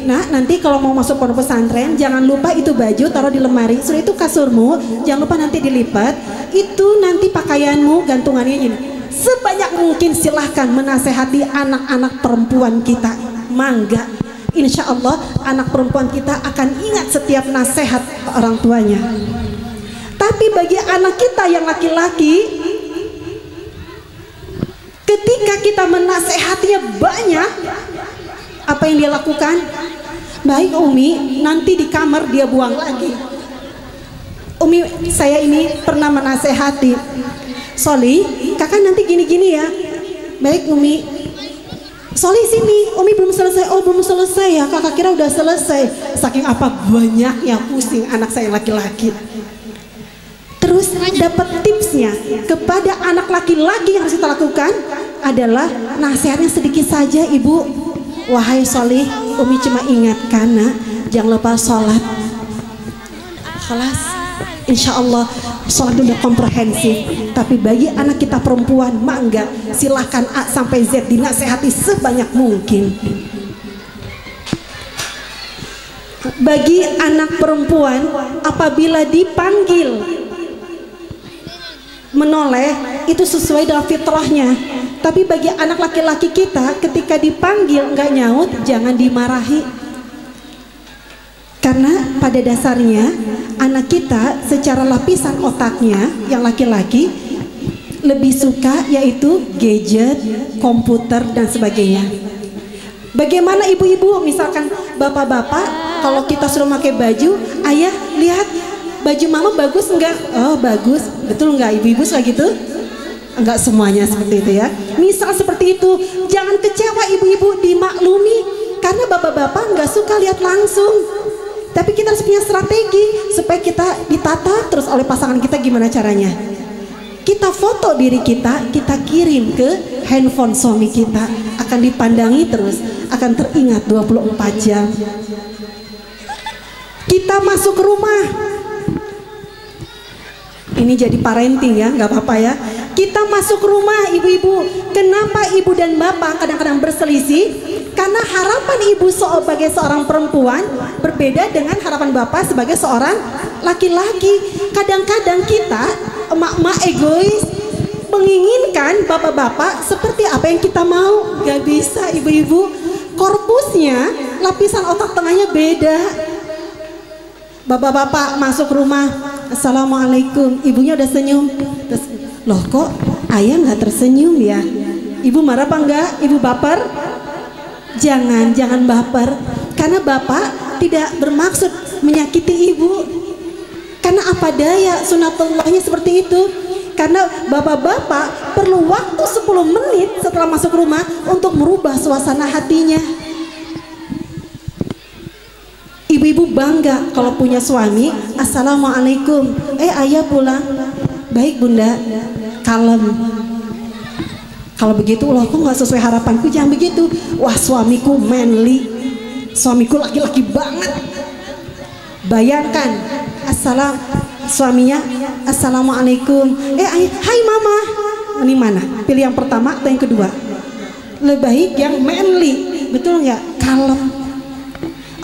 nah nanti kalau mau masuk pondok pesantren jangan lupa itu baju taruh di lemari, sudah itu kasurmu jangan lupa nanti dilipat, itu nanti pakaianmu gantungannya ini. Sebanyak mungkin silahkan menasehati anak-anak perempuan kita, mangga. Insya Allah anak perempuan kita akan ingat setiap nasihat orang tuanya. Tapi bagi anak kita yang laki-laki, ketika kita menasehatinya banyak, apa yang dia lakukan? Baik Umi, nanti di kamar dia buang lagi. Umi, saya ini pernah menasehati, Soli, kakak nanti gini-gini ya. Baik Umi. Soli sini, Umi belum selesai. Oh belum selesai ya, kakak kira udah selesai. Saking apa banyaknya pusing anak saya laki-laki. Terus dapat tipsnya kepada anak laki-laki yang harus kita lakukan adalah nasihatnya sedikit saja, Ibu. Wahai Solih, Umi cuma ingatkan nak, jangan lupa sholat. Kelas, insya Allah sholat udah komprehensif. Tapi bagi anak kita perempuan, mangga, silahkan A sampai Z dinasehati sebanyak mungkin. Bagi anak perempuan, apabila dipanggil menoleh, itu sesuai dengan fitrahnya. Tapi bagi anak laki-laki kita, ketika dipanggil nggak nyaut, jangan dimarahi. Karena pada dasarnya anak kita secara lapisan otaknya yang laki-laki lebih suka yaitu gadget, komputer dan sebagainya. Bagaimana ibu-ibu, misalkan bapak-bapak, kalau kita suruh pakai baju, ayah lihat baju mama bagus enggak? Oh bagus, betul enggak ibu-ibu suka gitu? Enggak semuanya seperti itu ya. Misal seperti itu, jangan kecewa ibu-ibu, dimaklumi. Karena bapak-bapak enggak suka lihat langsung. Tapi kita harus punya strategi supaya kita ditata terus oleh pasangan kita. Gimana caranya? Kita foto diri kita, kita kirim ke handphone suami kita, akan dipandangi terus, akan teringat 24 jam. Kita masuk rumah, ini jadi parenting ya, nggak apa-apa ya. Kita masuk rumah ibu-ibu, kenapa ibu dan bapak kadang-kadang berselisih? Karena harapan ibu sebagai seorang perempuan berbeda dengan harapan bapak sebagai seorang laki-laki. Kadang-kadang kita emak-emak egois, menginginkan bapak-bapak seperti apa yang kita mau. Gak bisa ibu-ibu. korpusnya, lapisan otak tengahnya beda. Bapak-bapak masuk rumah, assalamualaikum, ibunya udah senyum. Terus, loh kok ayah nggak tersenyum ya? Ibu marah apa enggak? Ibu baper? Jangan baper, karena bapak tidak bermaksud menyakiti ibu. Karena apa daya, sunatullahnya seperti itu. Karena bapak-bapak perlu waktu 10 menit setelah masuk rumah untuk merubah suasana hatinya. Ibu-ibu bangga kalau punya suami, assalamualaikum, ayah pulang. Baik bunda, kalem. Kalau begitu, loh kok nggak sesuai harapanku, jangan begitu. Wah suamiku manly, suamiku laki-laki banget. Bayangkan, suaminya assalamualaikum, hai mama. Ini mana? Pilih yang pertama atau yang kedua? Lebih baik yang manly, betul nggak? Kalem.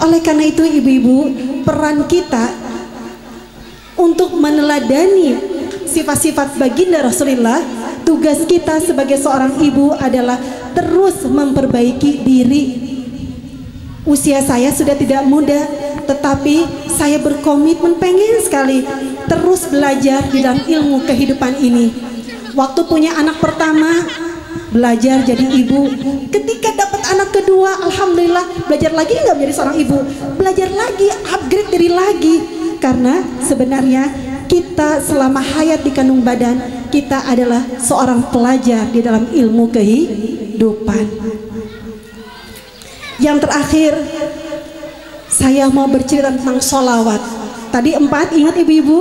Oleh karena itu ibu-ibu, peran kita untuk meneladani sifat-sifat baginda Rasulullah, tugas kita sebagai seorang ibu adalah terus memperbaiki diri. Usia saya sudah tidak muda, tetapi saya berkomitmen pengen sekali terus belajar di dalam ilmu kehidupan ini. Waktu punya anak pertama, belajar jadi ibu. Ketika dapat anak kedua, alhamdulillah belajar lagi nggak menjadi seorang ibu, belajar lagi, upgrade diri lagi. Karena sebenarnya kita selama hayat di kandung badan, kita adalah seorang pelajar di dalam ilmu kehidupan. Yang terakhir, saya mau bercerita tentang sholawat. Tadi 4, ingat ibu-ibu,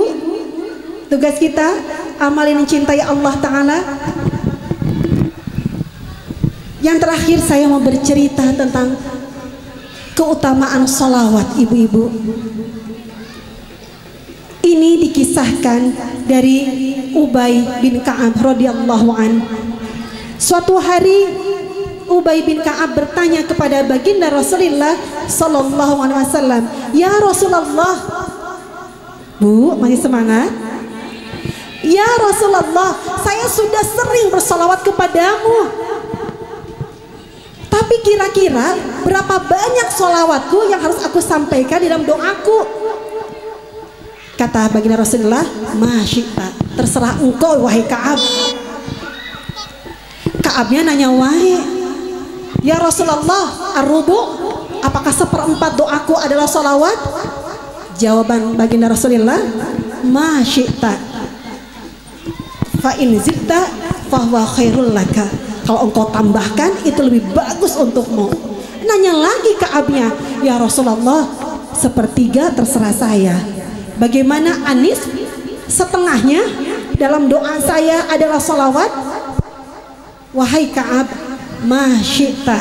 tugas kita amal yang mencintai Allah Ta'ala. Yang terakhir saya mau bercerita tentang keutamaan sholawat ibu-ibu. Ini dikisahkan dari Ubay bin Ka'ab radhiyallahu an. Suatu hari Ubay bin Ka'ab bertanya kepada baginda Rasulullah sallallahu alaihi wasallam, "Ya Rasulullah." Bu, masih semangat? "Ya Rasulullah, saya sudah sering bersolawat kepadamu. Tapi kira-kira berapa banyak sholawatku yang harus aku sampaikan di dalam doaku?" Kata baginda Rasulullah, "Masyita, terserah engkau wahai Ka'ab." Ka'abnya nanya, "Wahai ya Rasulullah, ar-rubu, apakah 1/4 doaku adalah sholawat?" Jawaban baginda Rasulullah, "Masyita, fa in zidta fahuwa khairul laka." Kalau engkau tambahkan itu lebih bagus untukmu. Nanya lagi Ka'abnya, "Ya Rasulullah, 1/3 terserah saya. Bagaimana anis? Setengahnya dalam doa saya adalah sholawat." Wahai Ka'ab, masyita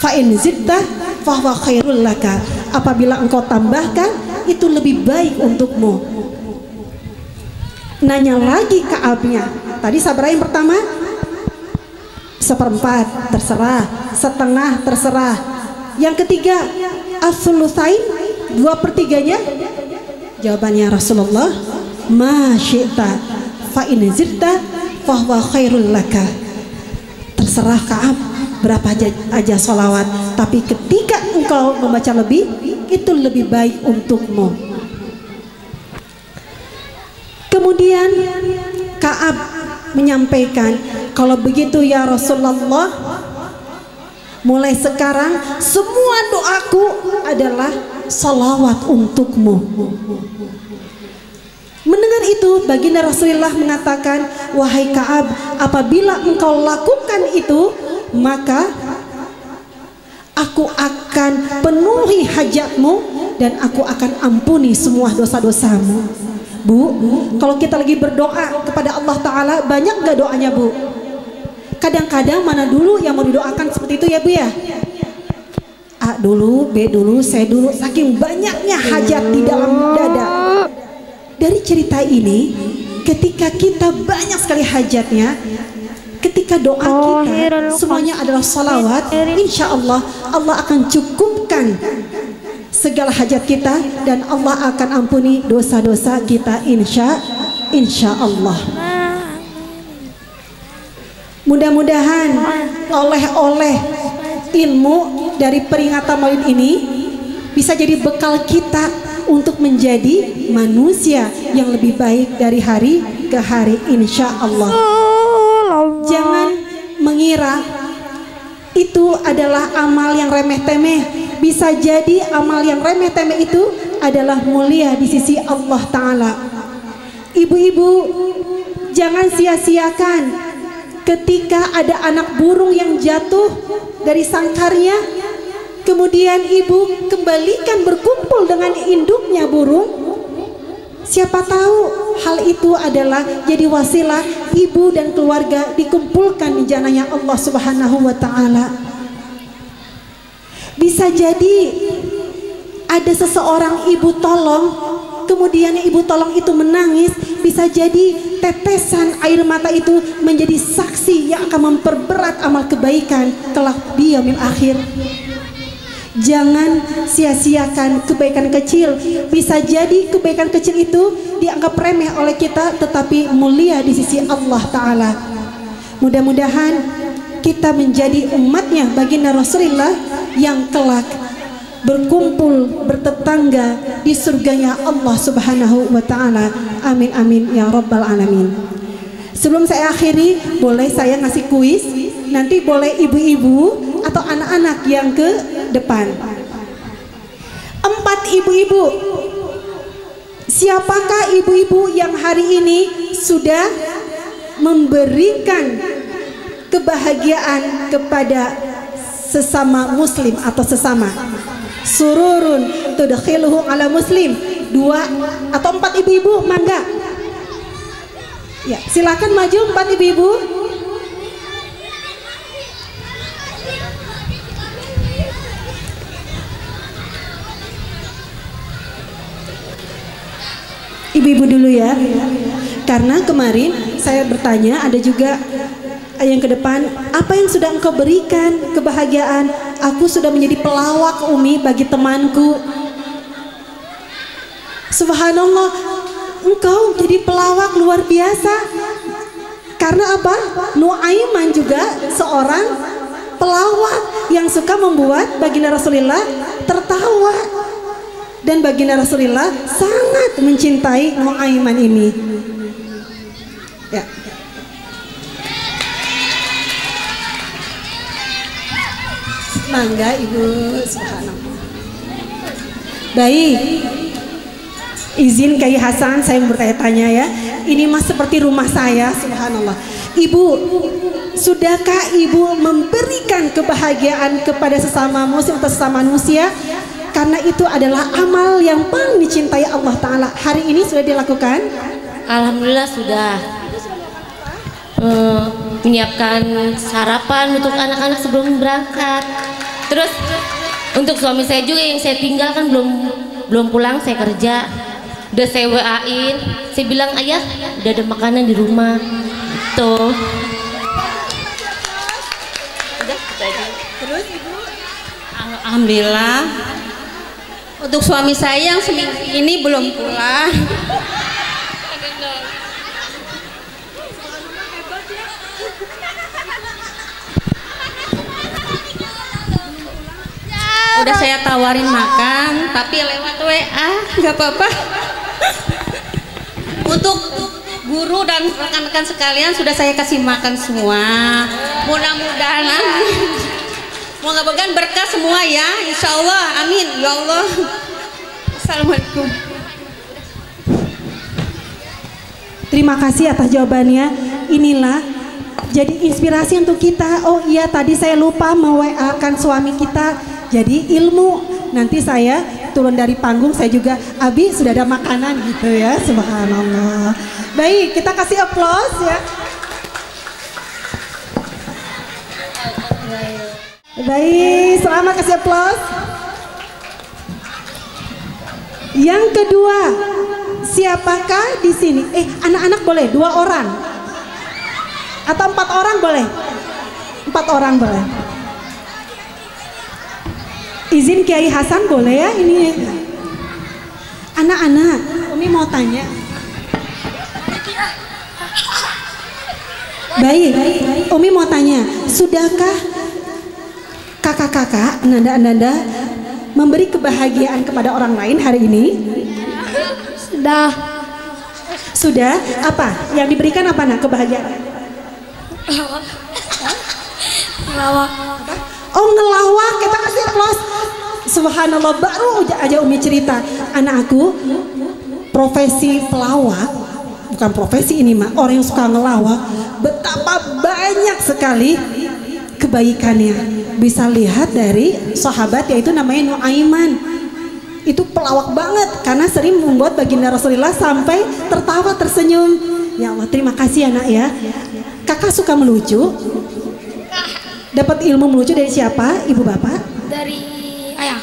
fa in zidta fahuwa khairul laka. Apabila engkau tambahkan itu lebih baik untukmu. Nanya lagi Ka'abnya. Tadi sabar yang pertama, 1/4 terserah, setengah terserah. Yang ketiga, as-sulusain, 2/3-nya. Jawabannya Rasulullah, masyita fa in zidta fahuwa khairul laka. Terserah Ka'ab berapa aja sholawat, tapi ketika engkau membaca lebih, itu lebih baik untukmu. Kemudian Ka'ab menyampaikan, "Kalau begitu ya Rasulullah, mulai sekarang semua doaku adalah salawat untukmu." Mendengar itu baginda Rasulullah mengatakan, "Wahai Ka'ab, apabila engkau lakukan itu, maka aku akan penuhi hajatmu dan aku akan ampuni semua dosa-dosamu." Bu, kalau kita lagi berdoa kepada Allah Ta'ala, banyak gak doanya bu? Kadang-kadang mana dulu yang mau didoakan seperti itu ya bu ya? A dulu, B dulu, C dulu, saking banyaknya hajat di dalam dada. Dari cerita ini, ketika kita banyak sekali hajatnya, ketika doa kita semuanya adalah salawat, insya Allah Allah akan cukupkan segala hajat kita dan Allah akan ampuni dosa-dosa kita insya Allah. Mudah-mudahan oleh-oleh ilmu dari peringatan Maulid ini bisa jadi bekal kita untuk menjadi manusia yang lebih baik dari hari ke hari, insya Allah. Jangan mengira itu adalah amal yang remeh-temeh. Bisa jadi amal yang remeh-temeh itu adalah mulia di sisi Allah Ta'ala. Ibu-ibu, jangan sia-siakan ketika ada anak burung yang jatuh dari sangkarnya, kemudian ibu kembalikan berkumpul dengan induknya burung. Siapa tahu hal itu adalah jadi wasilah ibu dan keluarga dikumpulkan di janahnya Allah Subhanahu wa Ta'ala. Bisa jadi ada seseorang ibu tolong, kemudian ibu tolong itu menangis. Bisa jadi tetesan air mata itu menjadi saksi yang akan memperberat amal kebaikan kelak di yaumil akhir. Jangan sia-siakan kebaikan kecil. Bisa jadi kebaikan kecil itu dianggap remeh oleh kita, tetapi mulia di sisi Allah Ta'ala. Mudah-mudahan kita menjadi umatnya baginda Rasulullah yang kelak berkumpul bertetangga di surganya Allah Subhanahu wa Ta'ala. Amin amin ya rabbal alamin. Sebelum saya akhiri, boleh saya ngasih kuis. Nanti boleh ibu-ibu atau anak-anak yang ke depan. 4 ibu-ibu, siapakah ibu-ibu yang hari ini sudah memberikan kebahagiaan kepada sesama muslim atau sesama? Sururun tudkhiluhu ala muslim. 2 atau 4 ibu-ibu, mangga. Ya, silakan maju 4 ibu-ibu. Ibu-ibu dulu ya, karena kemarin saya bertanya, ada juga yang ke depan, apa yang sudah engkau berikan kebahagiaan? Aku sudah menjadi pelawak Umi bagi temanku. Subhanallah, engkau jadi pelawak luar biasa. Karena apa? Nuaiman juga seorang pelawak yang suka membuat baginda Rasulullah tertawa. Dan baginda Rasulullah sangat mencintai Nuaiman ini. Ya. Mangga Ibu. Subhanallah. Baik. Izin Kiai Hasan, saya mau bertanya-tanya ya. Ini mas seperti rumah saya. Subhanallah. Ibu, sudahkah ibu memberikan kebahagiaan kepada sesama muslim atau sesama manusia? Karena itu adalah amal yang paling dicintai Allah Ta'ala. Hari ini sudah dilakukan? Alhamdulillah sudah. Menyiapkan sarapan untuk anak-anak sebelum berangkat. Terus untuk suami saya juga yang saya tinggal kan belum pulang, saya kerja. Udah saya WA-in, saya bilang ayah udah ada makanan di rumah. Tuh. Udah, Terus ibu? Alhamdulillah. Untuk suami saya yang seminggu ini belum pulang. Udah saya tawarin makan, tapi lewat WA, nggak apa-apa. Untuk guru dan rekan-rekan sekalian sudah saya kasih makan semua. Mudah-mudahan moga-moga berkah semua ya, insya Allah, amin ya Allah. Assalamualaikum. Terima kasih atas jawabannya. Inilah jadi inspirasi untuk kita. Oh iya, tadi saya lupa me-WA-kan suami kita. Jadi ilmu. Nanti saya turun dari panggung, saya juga Abi sudah ada makanan gitu ya. Subhanallah. Baik, kita kasih aplaus ya. Baik, selamat, kasih aplaus. Yang kedua, siapakah di sini? Anak-anak boleh 2 orang atau 4 orang boleh? 4 orang boleh. Izin Kiai Hasan boleh ya ini. Anak-anak, Umi mau tanya. Baik, Umi mau tanya, sudahkah kakak-kakak, nanda-nanda memberi kebahagiaan kepada orang lain hari ini? Sudah. Sudah? Apa? Yang diberikan apa nak kebahagiaan? Ngelawak. Oh ngelawak, kita kasih aplaus. Subhanallah, baru aja Umi cerita, anak aku profesi pelawak, bukan profesi ini mah, orang yang suka ngelawak, betapa banyak sekali kebaikannya. Bisa lihat dari sahabat yaitu namanya Nuaiman. Itu pelawak banget karena sering membuat baginda Rasulullah sampai tertawa tersenyum. Ya Allah, terima kasih anak ya. Kakak suka melucu. Dapat ilmu melucu dari siapa? Ibu bapak? Dari ayah.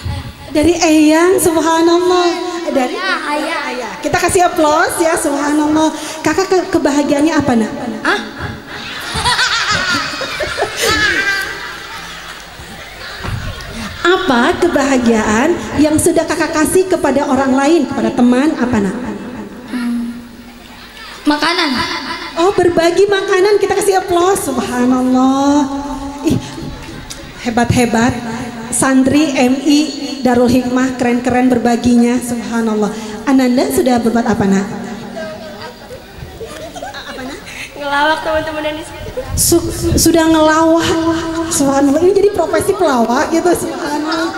Dari eyang, subhanallah. Dari ayah. Kita kasih aplaus ya, subhanallah. Kakak kebahagiaannya apa nak? Apa kebahagiaan yang sudah kakak kasih kepada orang lain, kepada teman, apa nak? Makanan. Oh, berbagi makanan, kita kasih aplaus, subhanallah. Ih, hebat-hebat. Santri MI Darul Hikmah, keren-keren berbaginya, subhanallah. Ananda sudah berbuat apa nak? Ngelawak teman-teman dan Sudah ngelawak, subhanallah. Ini jadi profesi pelawak gitu, subhanallah.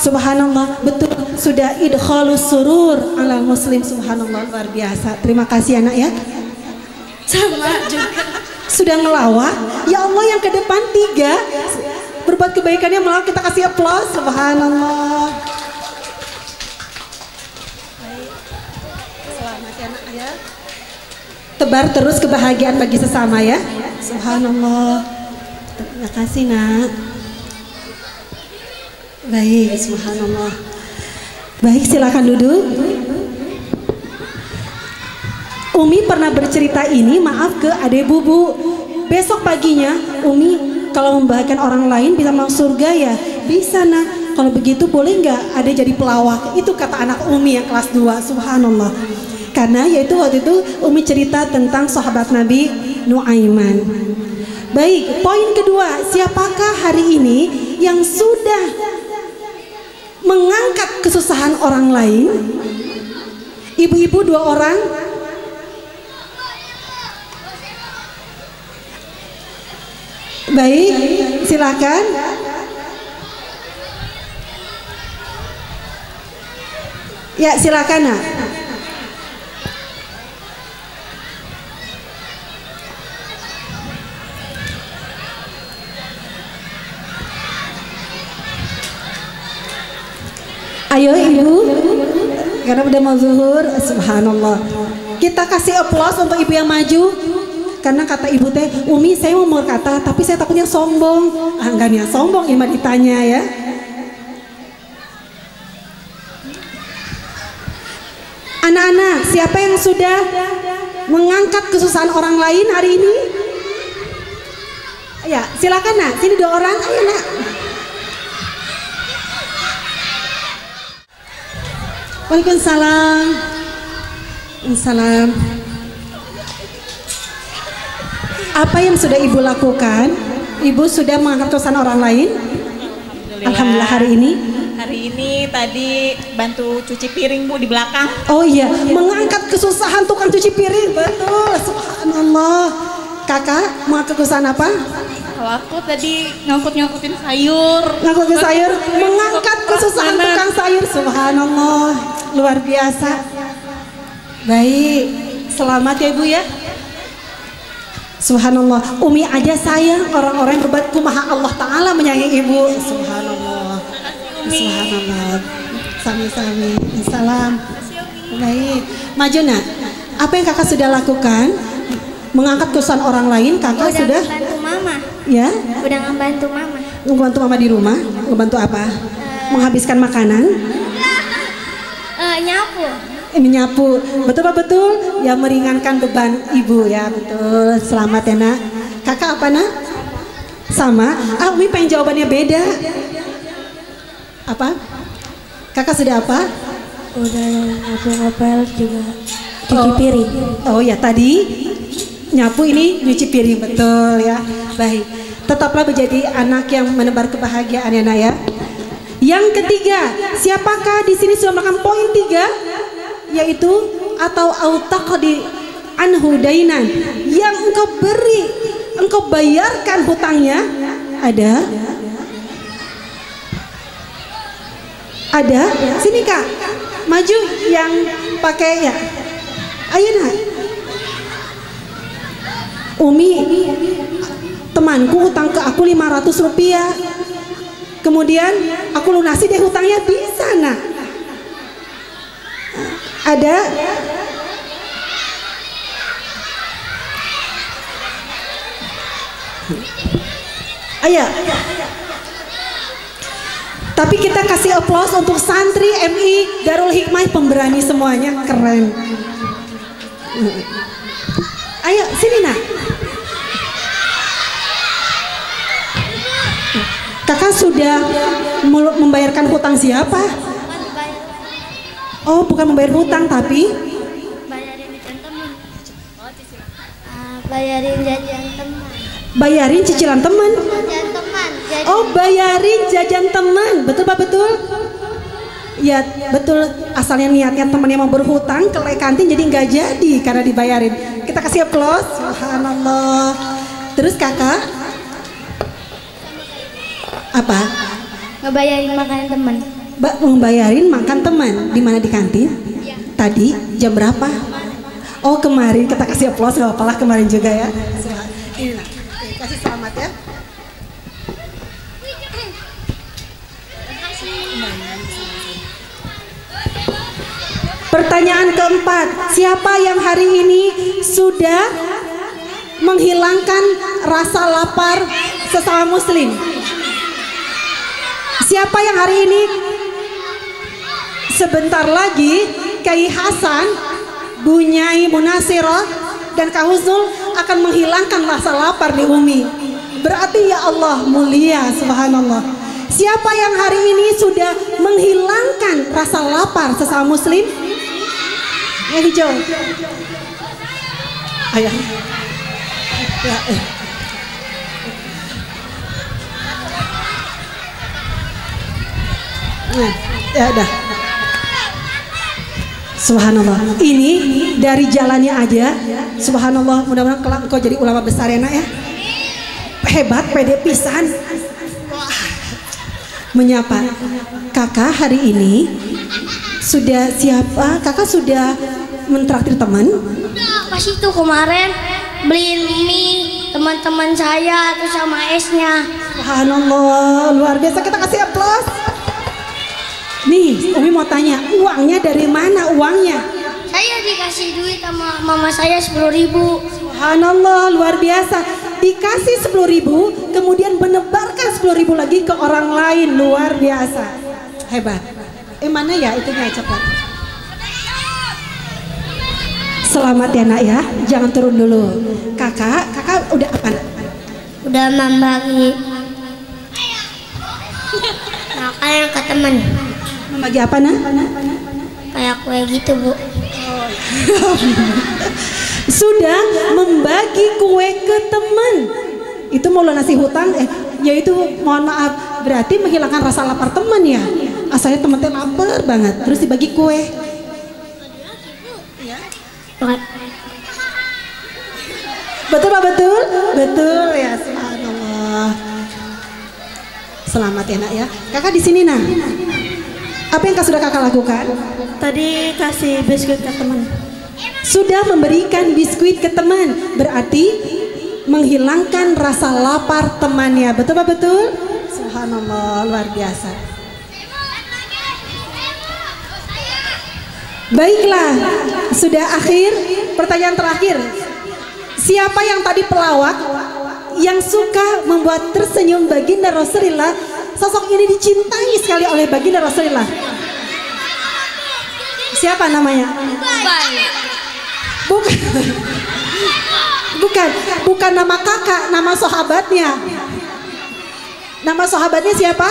Subhanallah, betul. Sudah idkhalus surur ala muslim, subhanallah, luar biasa. Terima kasih anak ya. sama juga. Sudah ngelawak, ya Allah yang ke depan 3 berbuat kebaikannya malah kita kasih aplaus, subhanallah. Selamat ya nak ya. Tebar terus kebahagiaan bagi sesama ya, subhanallah. Terima kasih nak. Baik, subhanallah. Baik, silakan duduk. Umi pernah bercerita ini, maaf, ke adek bubu. Besok paginya Umi kalau membahagiakan orang lain bisa masuk surga ya? Bisa nak. Kalau begitu boleh nggak adek jadi pelawak? Itu kata anak Umi yang kelas 2, subhanallah. Karena yaitu waktu itu Umi cerita tentang sahabat Nabi Nuaiman. Baik, poin kedua, siapakah hari ini yang sudah mengangkat kesusahan orang lain? Ibu-ibu 2 orang. Baik, silakan. Ya, silakan nak. Ayo ibu, karena udah mau zuhur, subhanallah. Kita kasih aplaus untuk ibu yang maju. Karena kata ibu teh, Umi saya mau berkata tapi saya takutnya sombong. Enggak nih, sombong Ima ditanya ya. Anak-anak, siapa yang sudah mengangkat kesusahan orang lain hari ini? Ya, silakan nak, sini 2 orang, ayo nak. Waalaikumsalam. Waalaikumsalam. Apa yang sudah ibu lakukan? Ibu sudah mengangkat kesusahan orang lain? Alhamdulillah hari ini. Hari ini tadi bantu cuci piring Bu di belakang. Oh iya, mengangkat kesusahan tukang cuci piring, betul. Subhanallah. Kakak mengangkat kesusahan apa? Kalau aku tadi ngangkut-ngangkutin sayur. Ngangkutin sayur, mengangkat kesusahan tukang sayur. Subhanallah, luar biasa. Baik, selamat ya Ibu ya. Subhanallah, Umi aja sayang orang-orang yang berbuat kumaha Allah Ta'ala menyayangi ibu. Subhanallah. Subhanallah. Sami-sami. Salam. Baik. Maju nak. Apa yang kakak sudah lakukan? Mengangkat kesusahan orang lain, kakak sudah? Bantu mama. Ya? Udah ngebantu mama. Ngebantu mama di rumah? Ngebantu apa? Menghabiskan makanan? Nyapu. Menyapu, betul ya, meringankan beban ibu ya, betul. Selamat ya nak. Kakak apa nak? Sama. Umi pengen jawabannya beda. Apa? Kakak sudah apa? Udah nyapu ngepel juga cuci piring. Oh ya, tadi nyapu, ini nyuci piring, betul ya. Baik. Tetaplah menjadi anak yang menebar kebahagiaan ya nak ya. Yang ketiga, siapakah di sini sudah melakukan poin 3, yaitu atau autaqdi anhu dainan, yang engkau beri, engkau bayarkan hutangnya? Ada? Sini kak, maju yang pakai ya. Ayo nak. Umi, temanku hutang ke aku 500 rupiah. Kemudian aku lunasi deh hutangnya di sana. Ada? Ayo. Tapi kita kasih aplaus untuk santri MI Darul Hikmah, pemberani semuanya, keren. Ayo sini nak. Kakak sudah membayarkan hutang siapa? Oh, bukan membayar hutang tapi Bayarin jajan teman. Bayarin jajan teman. bayarin cicilan teman. Jajan teman. Oh, bayarin jajan teman. Betul Pak, betul? Ya, betul. Asalnya niatnya temannya mau berhutang ke kantin jadi nggak jadi karena dibayarin. Kita kasih aplaus. Subhanallah. Terus kakak apa? Ngebayarin makanan teman. Membayarin makan teman di mana, di kantin? Tadi jam berapa? Oh, kemarin. Kita kasih aplaus, nggak apa-apa lah, kemarin juga ya. Ini nah, kasih selamat ya. Pertanyaan keempat, siapa yang hari ini sudah menghilangkan rasa lapar sesama muslim? Siapa yang hari ini? Sebentar lagi Kiai Hasan, Bu Nyai Munasirah dan Kak Husnul akan menghilangkan rasa lapar di Umi. Berarti ya Allah mulia, subhanallah. Siapa yang hari ini sudah menghilangkan rasa lapar sesama muslim? Yang hijau. Ayah. Ya, ya udah. Subhanallah. Ini dari jalannya aja. Subhanallah. Mudah-mudahan kelak engkau jadi ulama besar ya nak ya. Hebat, pede pisan. Menyapa. Kakak hari ini sudah siapa? Kakak sudah mentraktir teman? Pas itu kemarin beliin mie teman-teman saya terus sama esnya. Subhanallah, luar biasa, kita kasih aplaus. Nih, Umi mau tanya, uangnya dari mana uangnya? Saya dikasih duit sama mama saya 10.000. Subhanallah, luar biasa. Dikasih 10.000, kemudian menebarkan 10.000 lagi ke orang lain, luar biasa. Hebat. Mana ya itunya, cepat. Selamat ya nak ya, jangan turun dulu. Kakak udah apa nak? Udah membagi makanan ke teman. Membagi apa nak? Kayak kue gitu bu. Sudah membagi kue ke teman. Itu mau lunasi hutang, yaitu mohon maaf, berarti menghilangkan rasa lapar teman ya. Asalnya teman-teman lapar banget, terus dibagi kue. Betul Pak, betul? Betul ya, subhanallah. Selamat ya nak ya. Kakak di sini nak. Apa yang sudah kakak lakukan? Tadi kasih biskuit ke teman. Sudah memberikan biskuit ke teman, berarti menghilangkan rasa lapar temannya. Betul Pak, betul? Subhanallah, luar biasa. Baiklah, sudah akhir. Pertanyaan terakhir, siapa yang tadi pelawak yang suka membuat tersenyum baginda Rasulullah? Sosok ini dicintai sekali oleh baginda Rasulullah. Siapa namanya? Bukan nama kakak, nama sahabatnya. Nama sahabatnya siapa?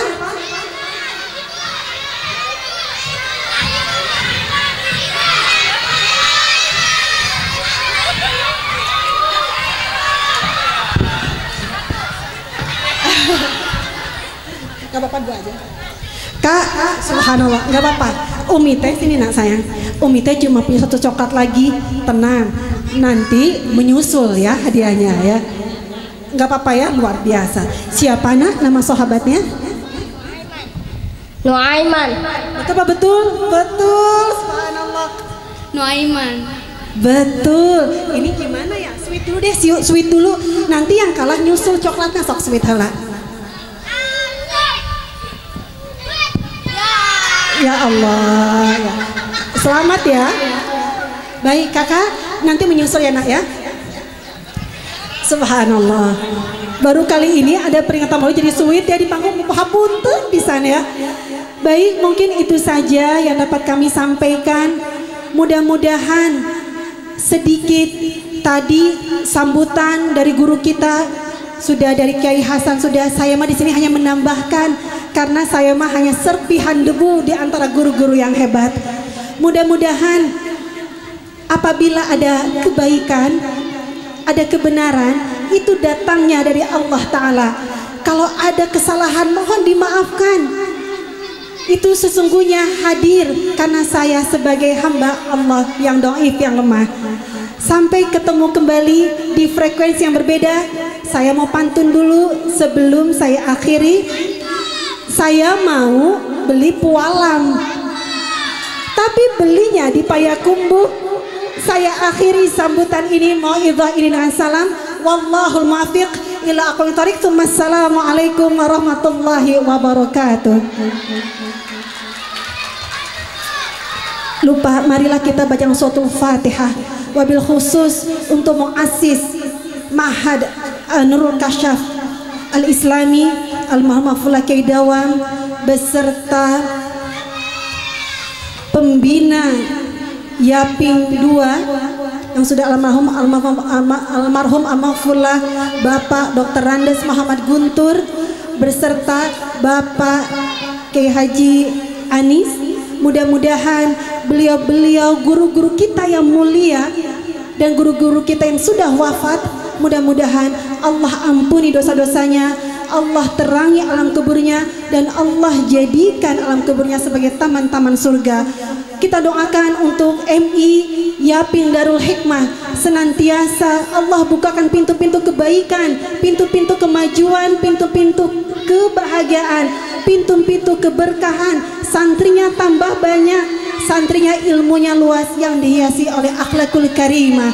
Gak apa-apa dua aja. Kak, subhanallah, gak apa-apa. Umi teh sini nak sayang. Umi teh cuma punya satu coklat lagi. Tenang, nanti menyusul ya hadiahnya ya. Gak apa-apa ya, luar biasa. Siapa nak nama sahabatnya? Nuaiman. Betul apa betul? Betul, subhanallah. Nuaiman. Betul. Ini gimana ya? Sweet dulu deh, sweet dulu. Nanti yang kalah nyusul coklatnya sok sweet hala. Ya Allah ya. Selamat ya. Baik kakak, nanti menyusul ya nak ya. Subhanallah. Baru kali ini ada peringatan maulid jadi sweet ya di panggung hapunten pisan ya. Baik, mungkin itu saja yang dapat kami sampaikan. Mudah-mudahan sedikit tadi sambutan dari guru kita sudah dari Kiai Hasan sudah, saya mah di sini hanya menambahkan karena saya mah hanya serpihan debu di antara guru-guru yang hebat. Mudah-mudahan apabila ada kebaikan, ada kebenaran, itu datangnya dari Allah Ta'ala. Kalau ada kesalahan mohon dimaafkan. Itu sesungguhnya hadir karena saya sebagai hamba Allah yang dhaif, yang lemah. Sampai ketemu kembali di frekuensi yang berbeda. Saya mau pantun dulu sebelum saya akhiri. Saya mau beli pualam, tapi belinya di Payakumbuh. Saya akhiri sambutan ini mau'izah ini dengan salam. Wallahul muwaffiq ila aqwamit thoriq. Assalamualaikum warahmatullahi wabarakatuh. Lupa, marilah kita baca suratul Fatihah. Wabil khusus untuk muassis Mahad Nurul Kasyaf Al-Islami Al-Mahmafullah Kiai Dawam beserta pembina Yaping 2 yang sudah almarhum Al-Mahfullah Bapak Dr. Randes Muhammad Guntur beserta Bapak Kiai Haji Anis. Mudah-mudahan beliau-beliau guru-guru kita yang mulia dan guru-guru kita yang sudah wafat, mudah-mudahan Allah ampuni dosa-dosanya, Allah terangi alam kuburnya, dan Allah jadikan alam kuburnya sebagai taman-taman surga. Kita doakan untuk MI Yaping Darul Hikmah, senantiasa Allah bukakan pintu-pintu kebaikan, pintu-pintu kemajuan, pintu-pintu kebahagiaan, pintu-pintu keberkahan. Santrinya tambah banyak, santrinya ilmunya luas yang dihiasi oleh akhlakul karimah.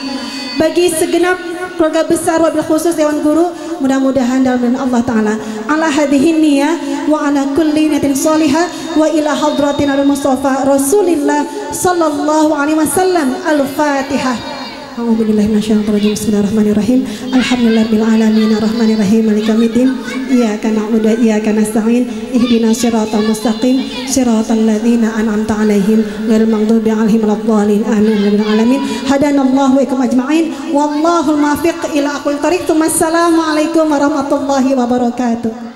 Bagi segenap keluarga besar wabil khusus Dewan Guru, mudah-mudahan dalam Allah Ta'ala ala hadhihi niyah wa ala kulli niyatin salihah wa ila hadratin al-Mustafa Rasulillah sallallahu alaihi wasallam. Al-Fatihah. A'udzubillahi minasyaitonir rajim. Bismillahirrahmanirrahim. Alhamdulillahirabbil alamin arrahmanirrahim maliki yaumiddin. Iyyaka na'budu wa iyyaka nasta'in. Ihdinas siratal mustaqim siratal ladzina an'amta 'alaihim ghairil maghdubi 'alaihim waladdallin. Amin ya rabbal alamin. Hadanallahu wa ikum ajma'in. Wallahul muwaffiq ila aqwamit thoriq. Assalamualaikum warahmatullahi wabarakatuh.